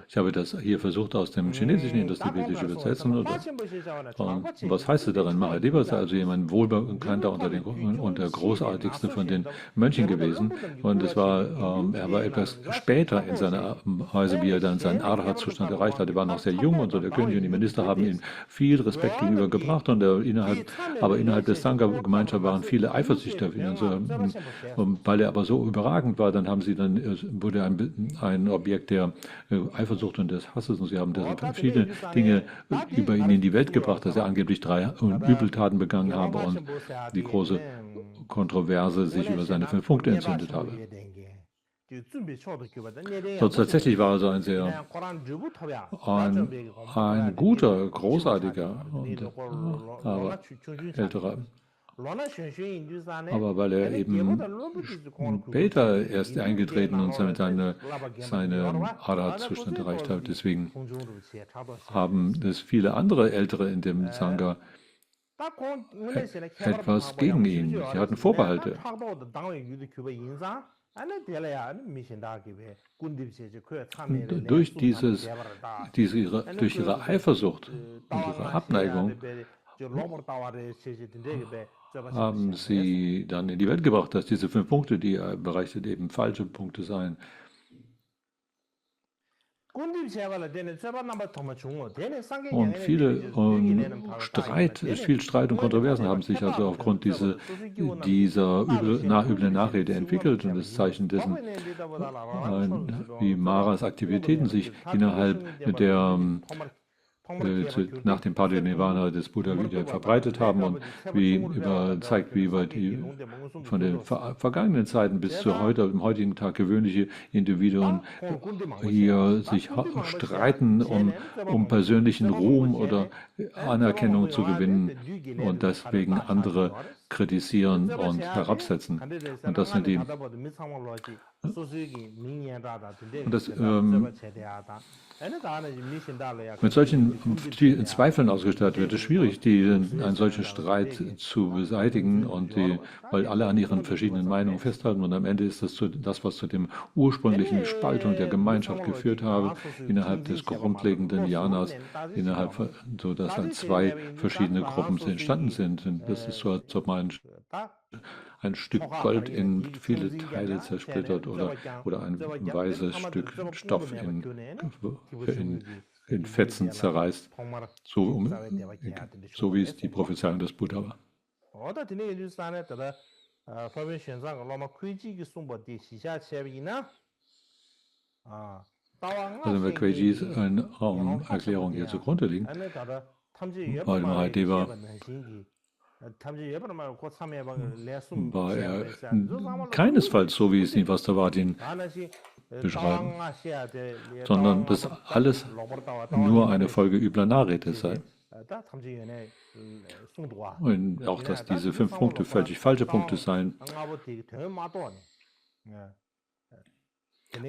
Ich habe das hier versucht aus dem Chinesischen in das Tibetische übersetzen. Was heißt es darin? Mahadeva sei also jemand wohlbekannter und der großartigste von den Mönchen gewesen. Und er war etwas später in seiner Weise, wie er dann seinen Arhat-Zustand erreicht hat. Er war noch sehr jung und so der König und die Minister haben ihm viel Respekt gegenübergebracht. Aber innerhalb der Sangha-Gemeinschaft waren viele eifersüchtig auf ihn. Weil er aber so überragend war, wurde er ein Objekt der Eifersucht und des Hasses und sie haben deshalb viele Dinge über ihn in die Welt gebracht, dass er angeblich 3 Übeltaten begangen habe und die große Kontroverse sich über seine 5 Punkte entzündet habe. So, tatsächlich war er so ein guter, großartiger aber älterer. Aber weil er eben später erst eingetreten und seine Arhat-Zustand erreicht hat, deswegen haben es viele andere Ältere in dem Sangha etwas gegen ihn. Sie hatten Vorbehalte. Durch ihre Eifersucht und ihre Abneigung haben sie dann in die Welt gebracht, dass diese 5 Punkte, die er berechnet, eben falsche Punkte seien. Und viel Streit und Kontroversen haben sich also aufgrund dieser üblen Nachrede entwickelt und das Zeichen dessen, wie Maras Aktivitäten sich innerhalb nach dem Parinirvana des Buddha wieder verbreitet haben und zeigt, wie von den vergangenen Zeiten bis zu im heutigen Tag gewöhnliche Individuen hier sich streiten, um persönlichen Ruhm oder Anerkennung zu gewinnen und deswegen andere kritisieren und herabsetzen. Und das sind mit solchen Zweifeln ausgestattet wird es schwierig, einen solchen Streit zu beseitigen, weil alle an ihren verschiedenen Meinungen festhalten und am Ende ist das, was zu dem ursprünglichen Spaltung der Gemeinschaft geführt habe, innerhalb des grundlegenden Jhanas, sodass dann 2 verschiedene Gruppen entstanden sind. Und das ist so, als ob man ein Stück Gold in viele Teile zersplittert oder ein weißes Stück Stoff in Fetzen zerreißt, so wie es die Prophezeiung des Buddha war. Also wenn Quayjis Erklärung hier zugrunde liegen, weil Mahadeva war er keinesfalls so, wie es die Vastavatin beschreiben, sondern dass alles nur eine Folge übler Nachrede sei. Und auch, dass diese 5 Punkte völlig falsche Punkte seien,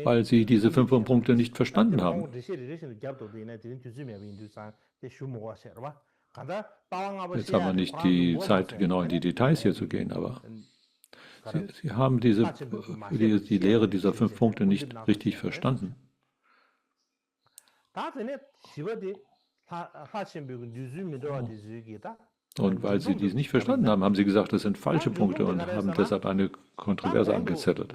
weil sie diese 5 Punkte nicht verstanden haben. Jetzt haben wir nicht die Zeit, genau in die Details hier zu gehen, aber sie haben die Lehre dieser 5 Punkte nicht richtig verstanden. Und weil sie dies nicht verstanden haben, haben sie gesagt, das sind falsche Punkte und haben deshalb eine Kontroverse angezettelt.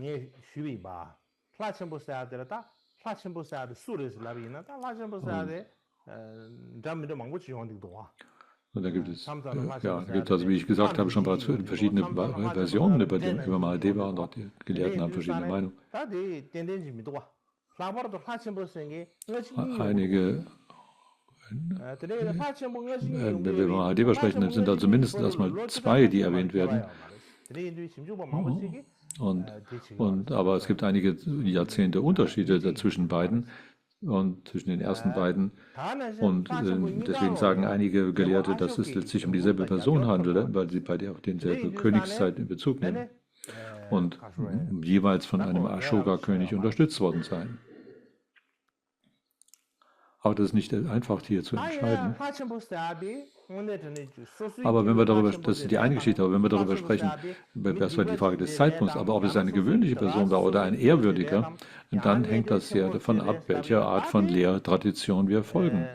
Und da gibt es, also wie ich gesagt habe, schon bereits verschiedene Versionen über Mahadeva und auch die Gelehrten haben verschiedene Meinungen. Einige, wenn wir über Mahadeva sprechen, dann sind also mindestens erstmal 2, die erwähnt werden. Aber es gibt einige Jahrzehnte Unterschiede dazwischen beiden. und zwischen den ersten beiden. Und deswegen sagen einige Gelehrte, dass es letztlich um dieselbe Person handelt, weil sie beide auf dieselbe Königszeit in Bezug nehmen und jeweils von einem Ashoka-König unterstützt worden seien. Aber das ist nicht einfach hier zu entscheiden. Aber wenn wir darüber, das ist die eine Geschichte, aber wenn wir darüber sprechen, das war die Frage des Zeitpunkts, aber ob es eine gewöhnliche Person war oder ein ehrwürdiger, dann hängt das sehr davon ab, welcher Art von Lehrtradition wir folgen.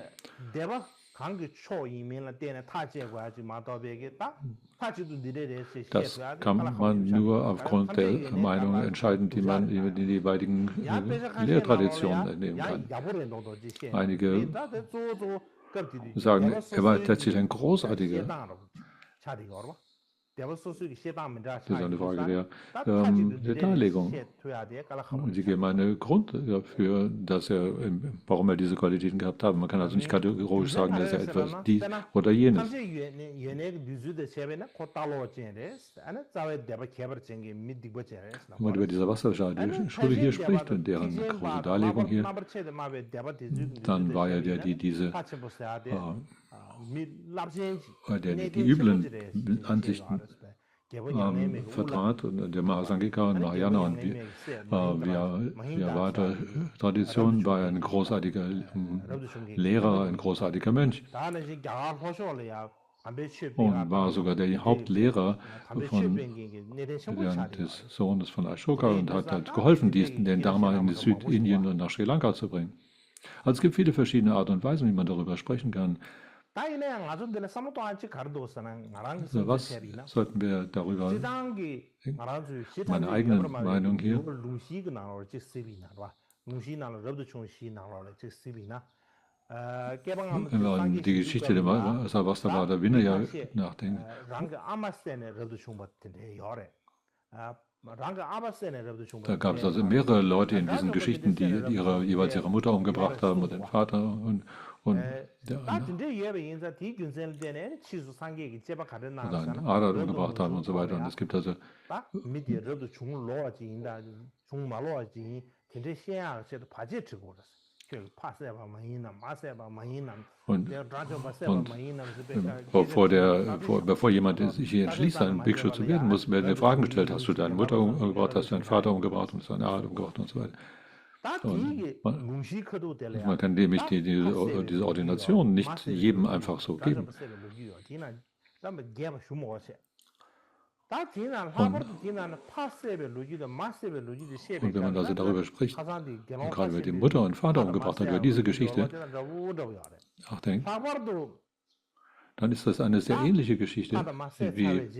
Das kann man nur aufgrund der Meinung entscheiden, die man in den jeweiligen Lehrtraditionen entnehmen kann. Einige sagen, er war tatsächlich ein großartiger. Das ist eine Frage der Darlegung. Und sie geben einen Grund dafür, dass warum er diese Qualitäten gehabt hat. Man kann also nicht kategorisch sagen, dass er etwas dies oder jenes. Wenn man über diese Wasserschule hier spricht und deren große Darlegung hier, dann war ja diese die üblen Ansichten vertrat, und der Mahasangika und Mahayana und Vyavada-Tradition war ein großartiger Lehrer, ein großartiger Mönch und war sogar der Hauptlehrer des Sohnes von Ashoka und hat halt geholfen, den Dharma in Südindien und nach Sri Lanka zu bringen. Also es gibt viele verschiedene Arten und Weisen, wie man darüber sprechen kann. Also was sollten wir darüber, meine eigene Meinung hier, wenn wir an die Geschichte der Sarvastivada Vinaya nachdenken, da gab es also mehrere Leute in diesen Geschichten, die jeweils ihre Mutter umgebracht haben oder den Vater und der andere. Oder einen Adat umgebracht haben und so weiter. Und es gibt also bevor jemand sich hier entschließt, ein Bhikshu zu werden, werden Fragen gestellt. Hast du deine Mutter umgebracht, hast du deinen Vater umgebracht, hast du deinen Adat umgebracht und so weiter. Und man kann nämlich diese Ordination nicht jedem einfach so geben. Und wenn man also darüber spricht, und gerade wer die Mutter und Vater umgebracht hat, über diese Geschichte nachdenkt, dann ist das eine sehr ähnliche Geschichte wie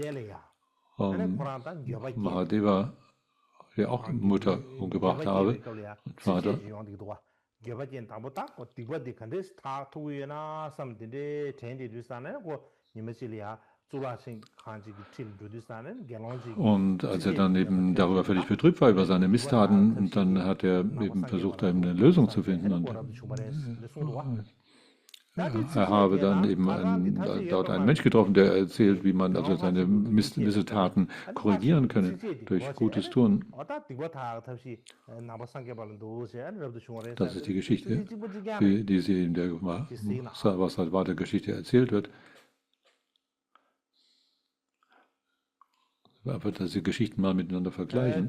Mahadeva, der auch Mutter umgebracht habe und Vater. Und als er dann eben darüber völlig betrübt war, über seine Misstaten, und dann hat er eben versucht, eine Lösung zu finden. Und er habe dann eben dort einen Mensch getroffen, der erzählt, wie man also seine Missetaten korrigieren könne durch gutes Tun. Das ist die Geschichte, die sie in der Sarvastivada-Geschichte erzählt wird. Aber dass sie Geschichten mal miteinander vergleichen.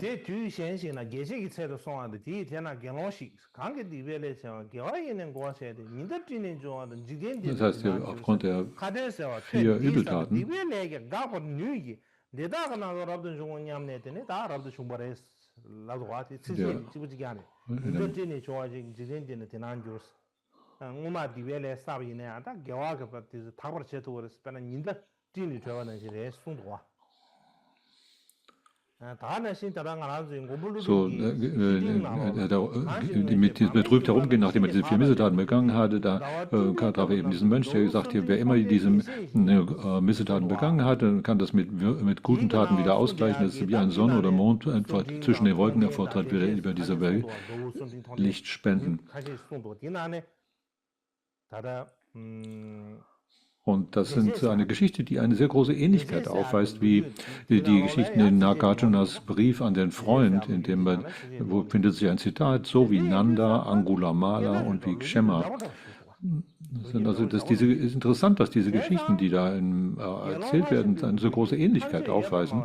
Das heißt, aufgrund der 4 Übeltaten mit diesem betrübt herumgehen, nachdem er diese 4 Missetaten begangen hatte, da traf er eben diesen Mönch, der gesagt hat, wer immer diese Missetaten begangen hatte, kann das mit guten Taten wieder ausgleichen. Das ist wie ein Sonne oder Mond einfach zwischen den Wolken hervortritt, wird er über dieser Welt Licht spenden. Und das sind eine Geschichte, die eine sehr große Ähnlichkeit aufweist, wie die Geschichten in Nagarjunas Brief an den Freund, wo findet sich ein Zitat, so wie Nanda, Angulamala und wie Kshema. Also es ist interessant, dass diese Geschichten, die da erzählt werden, eine so große Ähnlichkeit aufweisen.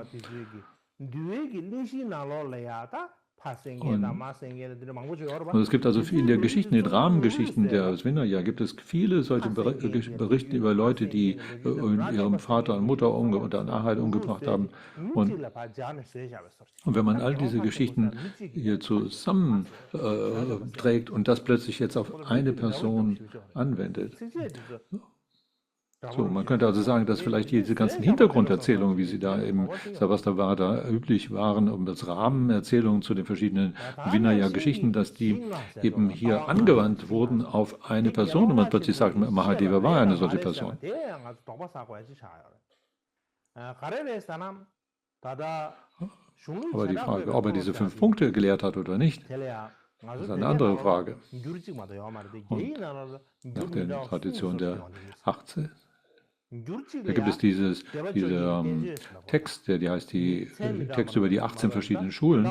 Und es gibt also in der Geschichten, in den Rahmengeschichten der Vinaya, gibt es viele solche Berichte über Leute, die ihrem Vater und Mutter unter Narheit umgebracht haben. Und wenn man all diese Geschichten hier zusammenträgt und das plötzlich jetzt auf eine Person anwendet, so, man könnte also sagen, dass vielleicht diese ganzen Hintergrunderzählungen, wie sie da im Sarvastivada üblich waren, um das Rahmenerzählungen zu den verschiedenen Vinaya-Geschichten, dass die eben hier angewandt wurden auf eine Person und man plötzlich sagt, Mahadeva war eine solche Person. Aber die Frage, ob er diese 5 Punkte gelehrt hat oder nicht, das ist eine andere Frage. Und nach der Tradition der 18, da gibt es diesen Text, der heißt Text über die 18 verschiedenen Schulen.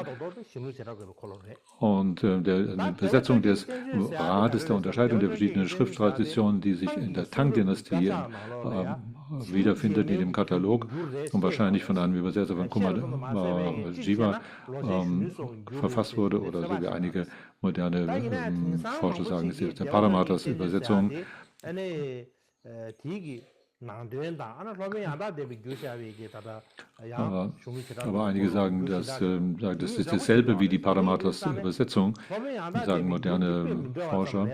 Und eine Besetzung des Rates der Unterscheidung der verschiedenen Schrifttraditionen, die sich in der Tang-Dynastie wiederfindet in dem Katalog und wahrscheinlich von einem Übersetzer von Kumar Jiva verfasst wurde, oder so wie einige moderne Forscher sagen, es ist der Paramatas Übersetzung. Aber einige sagen, das ist dasselbe wie die Paramatas Übersetzung, sagen moderne Forscher.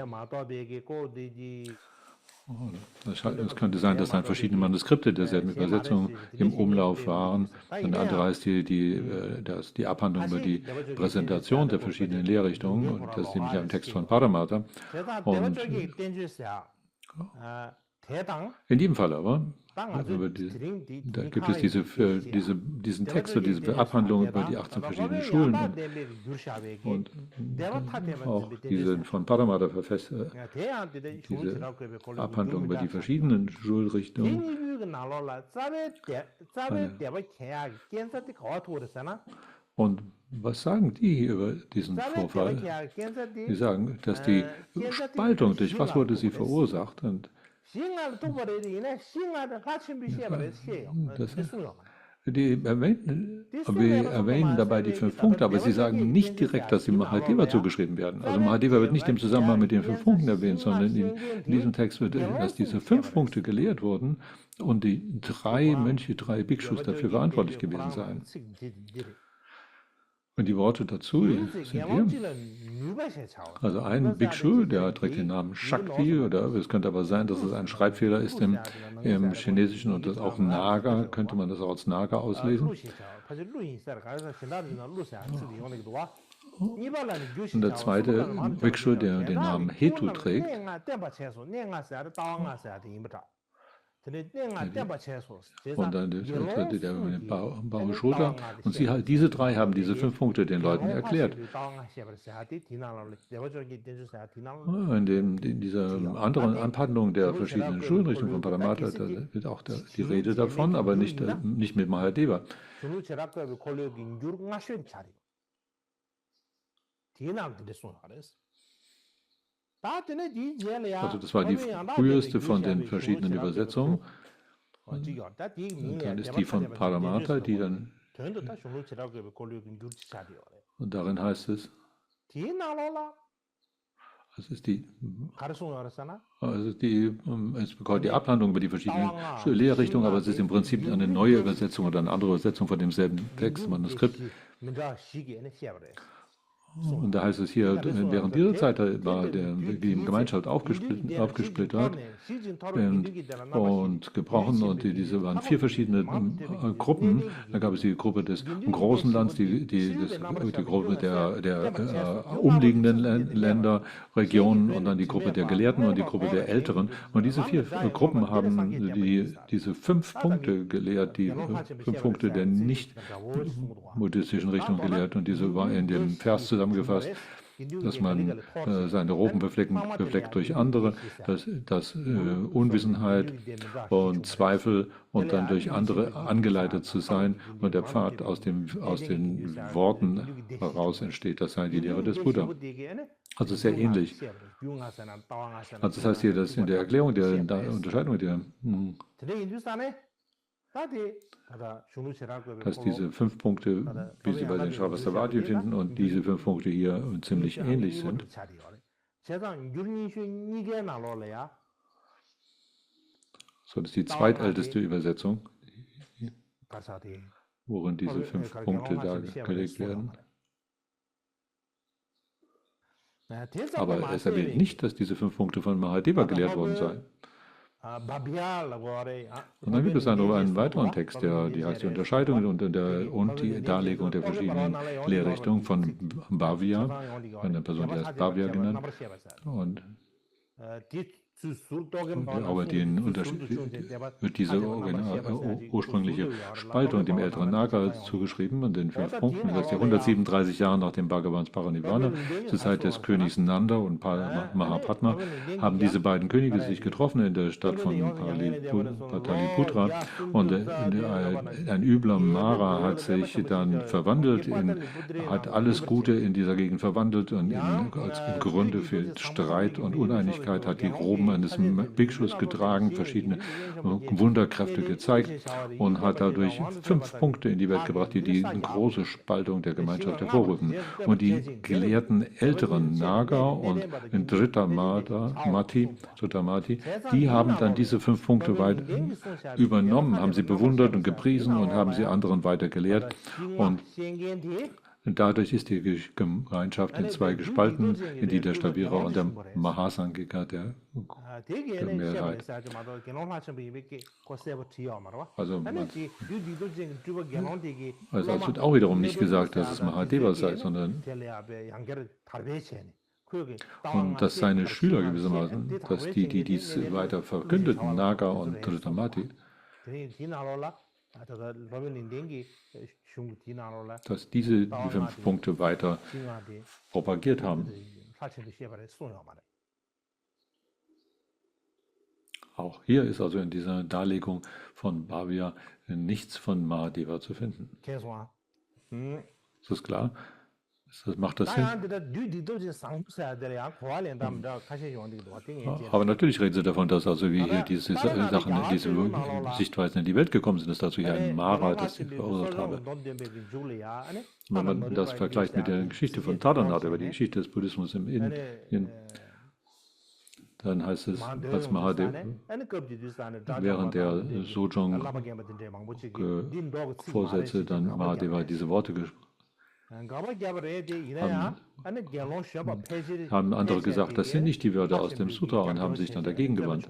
Es könnte sein, dass dann verschiedene Manuskripte derselben Übersetzung im Umlauf waren. Eine andere heißt die Abhandlung über die Präsentation der verschiedenen Lehrrichtungen. Und das ist nämlich ein Text von Paramata. Und in jedem Fall aber, da gibt es diesen Text oder diese Abhandlung über die 18 verschiedenen Schulen und auch diese von Paramata verfasste diese Abhandlung über die verschiedenen Schulrichtungen. Und was sagen die über diesen Vorfall? Die sagen, dass die Spaltung, durch was wurde sie verursacht? Und wir erwähnen dabei die 5 Punkte, aber sie sagen nicht direkt, dass sie Mahadeva zugeschrieben werden. Also Mahadeva wird nicht im Zusammenhang mit den 5 Punkten erwähnt, sondern in diesem Text wird, dass diese 5 Punkte gelehrt wurden und die 3 Mönche, 3 Bhikshus dafür verantwortlich gewesen seien. Und die Worte dazu sind hier. Also ein Bhikshu, der trägt den Namen Shakti, oder es könnte aber sein, dass es ein Schreibfehler ist im Chinesischen und das auch Naga, könnte man das auch als Naga auslesen. Und der zweite Bhikshu, der den Namen Hetu trägt, und dann der Bahushoda. Und diese 3 haben diese 5 Punkte den Leuten erklärt. In dieser anderen Anpassung der verschiedenen Schulenrichtungen von Paramata, da wird auch die Rede davon, aber nicht mit Mahadeva. Also das war die früheste von den verschiedenen Übersetzungen. Und dann ist die von Paramata, die dann... Und darin heißt es... Es bekommt die Abhandlung über die verschiedenen Lehrrichtungen, aber es ist im Prinzip eine neue Übersetzung oder eine andere Übersetzung von demselben Text, Manuskript. Und da heißt es hier, während dieser Zeit war die Gemeinschaft aufgesplittert und gebrochen, und diese waren 4 verschiedene Gruppen. Da gab es die Gruppe des großen Landes, die Gruppe der umliegenden Länder, Regionen, und dann die Gruppe der Gelehrten und die Gruppe der Älteren. Und diese 4 Gruppen haben diese 5 Punkte gelehrt, die 5 Punkte der nicht buddhistischen Richtung gelehrt. Und diese war in dem Vers zusammengefasst, dass man seine Roben befleckt durch andere, dass Unwissenheit und Zweifel und dann durch andere angeleitet zu sein und der Pfad aus den Worten heraus entsteht, das sei die Lehre des Buddha. Also sehr ähnlich. Also das heißt hier, dass in der Erklärung der Unterscheidung dass diese 5 Punkte, wie sie bei den Sravasavadi finden, und diese 5 Punkte hier ziemlich ähnlich sind. So, das ist die zweitälteste Übersetzung, worin diese 5 Punkte dargelegt werden. Aber es erwähnt nicht, dass diese 5 Punkte von Mahadeva gelehrt worden seien. Und dann gibt es einen weiteren Text, die heißt die Unterscheidung und die Darlegung der verschiedenen Lehrrichtungen von Bhavya, eine Person, die heißt Bhavya genannt. Und aber diese ursprüngliche Spaltung dem älteren Naga zugeschrieben und den 5 Punkten, das ist ja 137 Jahre nach dem Bhagavans Parinirvana, zur Zeit des Königs Nanda und Mahapadma, haben diese beiden Könige sich getroffen in der Stadt von Pataliputra und ein übler Mara hat sich dann verwandelt, hat alles Gute in dieser Gegend verwandelt und im Grunde für Streit und Uneinigkeit, hat die Roben eines Bhikshus getragen, verschiedene Wunderkräfte gezeigt und hat dadurch 5 Punkte in die Welt gebracht, die eine große Spaltung der Gemeinschaft hervorrufen. Und die gelehrten älteren Naga und Dhritamati, die haben dann diese 5 Punkte weit übernommen, haben sie bewundert und gepriesen und haben sie anderen weiter gelehrt. Und dadurch ist die Gemeinschaft in 2 gespalten, in die der Stavira und der Mahasangika der Mehrheit. Also es wird auch wiederum nicht gesagt, dass es Mahadeva sei, sondern und dass seine Schüler gewissermaßen, dass die dies weiter verkündeten, Naga und Dhritamati, dass diese die 5 Punkte weiter propagiert haben. Auch hier ist also in dieser Darlegung von Bhavya nichts von Mahadeva zu finden. Ist das klar? Macht das Sinn? Aber natürlich reden Sie davon, dass also wie hier diese Sachen, diese Sichtweisen in die Welt gekommen sind, dass dazu hier ein Mara, das ich verursacht habe. Wenn man das vergleicht mit der Geschichte von Tadanath, über die Geschichte des Buddhismus im Indien, dann heißt es, als Mahadeva während der Sojong-Vorsätze dann Mahadeva diese Worte gesprochen haben andere gesagt, das sind nicht die Wörter aus dem Sutra und haben sich dann dagegen gewandt.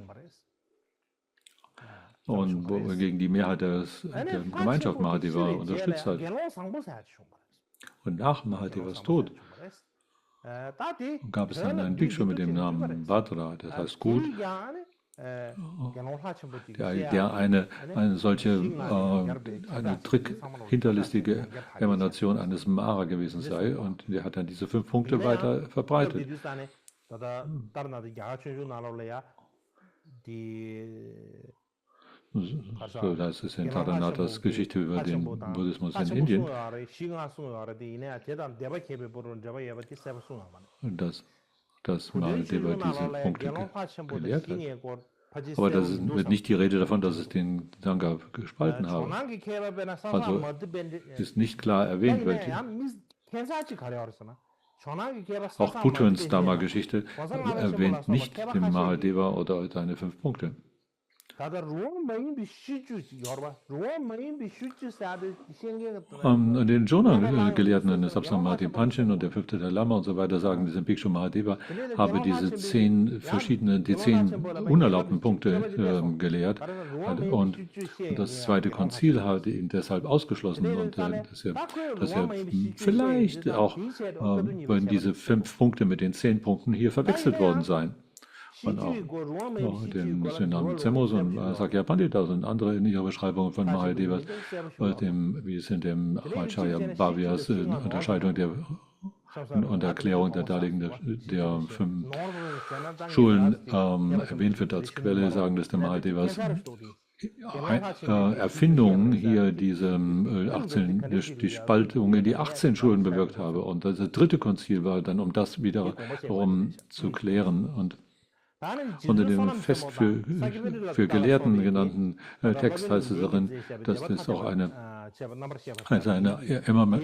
Und gegen die Mehrheit der Gemeinschaft Mahadeva unterstützt hat. Und nach Mahadevas Tod gab es dann einen Bhikshu mit dem Namen Bhadra, das heißt gut, der eine solche hinterlistige Emanation eines Mara gewesen sei und der hat dann diese 5 Punkte weiter verbreitet. So, das ist in Tadanathas Geschichte über den Buddhismus in Indien. Und dass Mahadeva diese Punkte gelehrt hat. Aber das wird nicht die Rede davon, dass es den Sangha gespalten habe. Also ist nicht klar erwähnt, welche. Auch Buddhans Dhamma-Geschichte erwähnt nicht den Mahadeva oder seine 5 Punkte. Den Jonah-Gelehrten des Sapsamati Panchen und der 5. Dalai Lama und so weiter sagen, dieser Bhikshu Mahadeva habe diese 10 unerlaubten Punkte gelehrt und das zweite Konzil hat ihn deshalb ausgeschlossen und dass er vielleicht auch, wenn diese 5 Punkte mit den 10 Punkten hier verwechselt worden seien. Und auch den Namen Zemos und Sakya Pandita und andere in ihrer Beschreibung von Mahadevas, wie es in dem Acharya Bhavyas Unterscheidung der und der Erklärung der Darlegungen der 5 Schulen erwähnt wird als Quelle, sagen das der Mahadevas Erfindung hier diese 18, die Spaltung in die 18 Schulen bewirkt habe. Und das dritte Konzil war dann, um das wiederum zu klären. Und unter dem Fest für Gelehrten genannten Text heißt es darin, dass das auch eine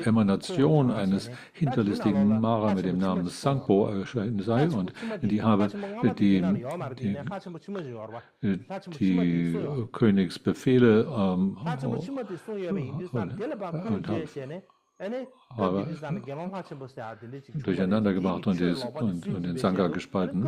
Emanation eines hinterlistigen Mara mit dem Namen Sangpo erschienen sei und die habe die Königsbefehle aber durcheinander gebracht und den Sangha gespalten.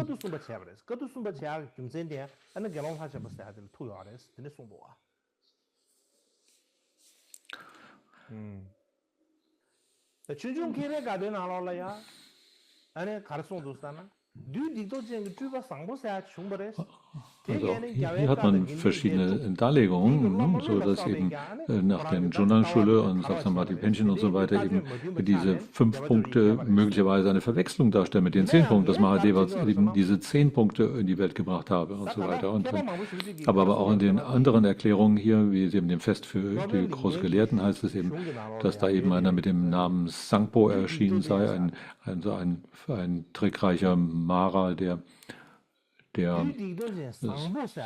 Also hier hat man verschiedene Darlegungen, so dass eben nach der Junang-Schule und Satsambhati Pension und so weiter eben diese 5 Punkte möglicherweise eine Verwechslung darstellen mit den 10 Punkten, dass Mahadeva eben diese 10 Punkte in die Welt gebracht habe und so weiter. Aber auch in den anderen Erklärungen hier, wie eben dem Fest für die Großgelehrten heißt es eben, dass da eben einer mit dem Namen Sangpo erschienen sei, ein trickreicher Mara, der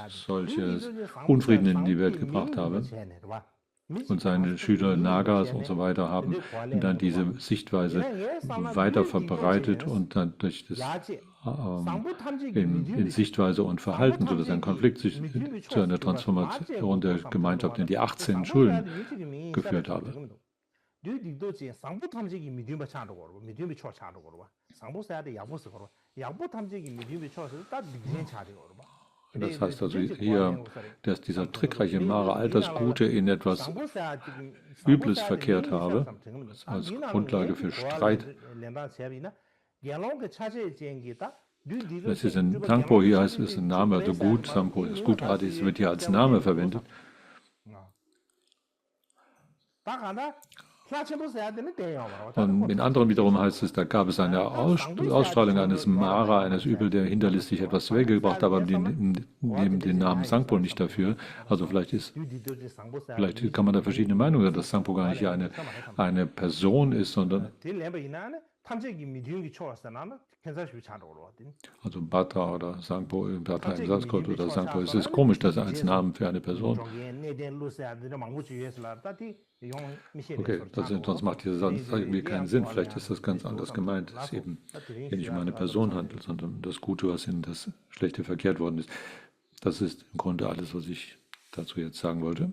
solches Unfrieden in die Welt gebracht habe. Und seine Schüler Nagas und so weiter haben dann diese Sichtweise weiter verbreitet und dann durch das in Sichtweise und Verhalten, sodass ein Konflikt sich zu einer Transformation der Gemeinschaft in die 18 Schulen geführt habe. Das heißt also hier, dass dieser trickreiche Mara all das Gute in etwas Übles verkehrt habe, als Grundlage für Streit. Das ist ein Sangpo, hier heißt es ein Name, also gut, Sangpo ist gutartig, es wird hier als Name verwendet. Und in anderen wiederum heißt es, da gab es eine Ausstrahlung eines Mara, eines Übel, der hinterlistig etwas weggebracht, aber nehmen den Namen Sangpo nicht dafür. Also vielleicht kann man da verschiedene Meinungen, dass Sangpo gar nicht eine Person ist, sondern also Bhatta oder Sangpo, Bhatta im Sanskrit oder Sangpo, es ist komisch, dass als Namen für eine Person. Okay, sonst macht dieser Satz irgendwie keinen Sinn. Vielleicht ist das ganz anders gemeint, dass es eben hier nicht um eine Person handelt, sondern um das Gute, was in das Schlechte verkehrt worden ist. Das ist im Grunde alles, was ich dazu jetzt sagen wollte.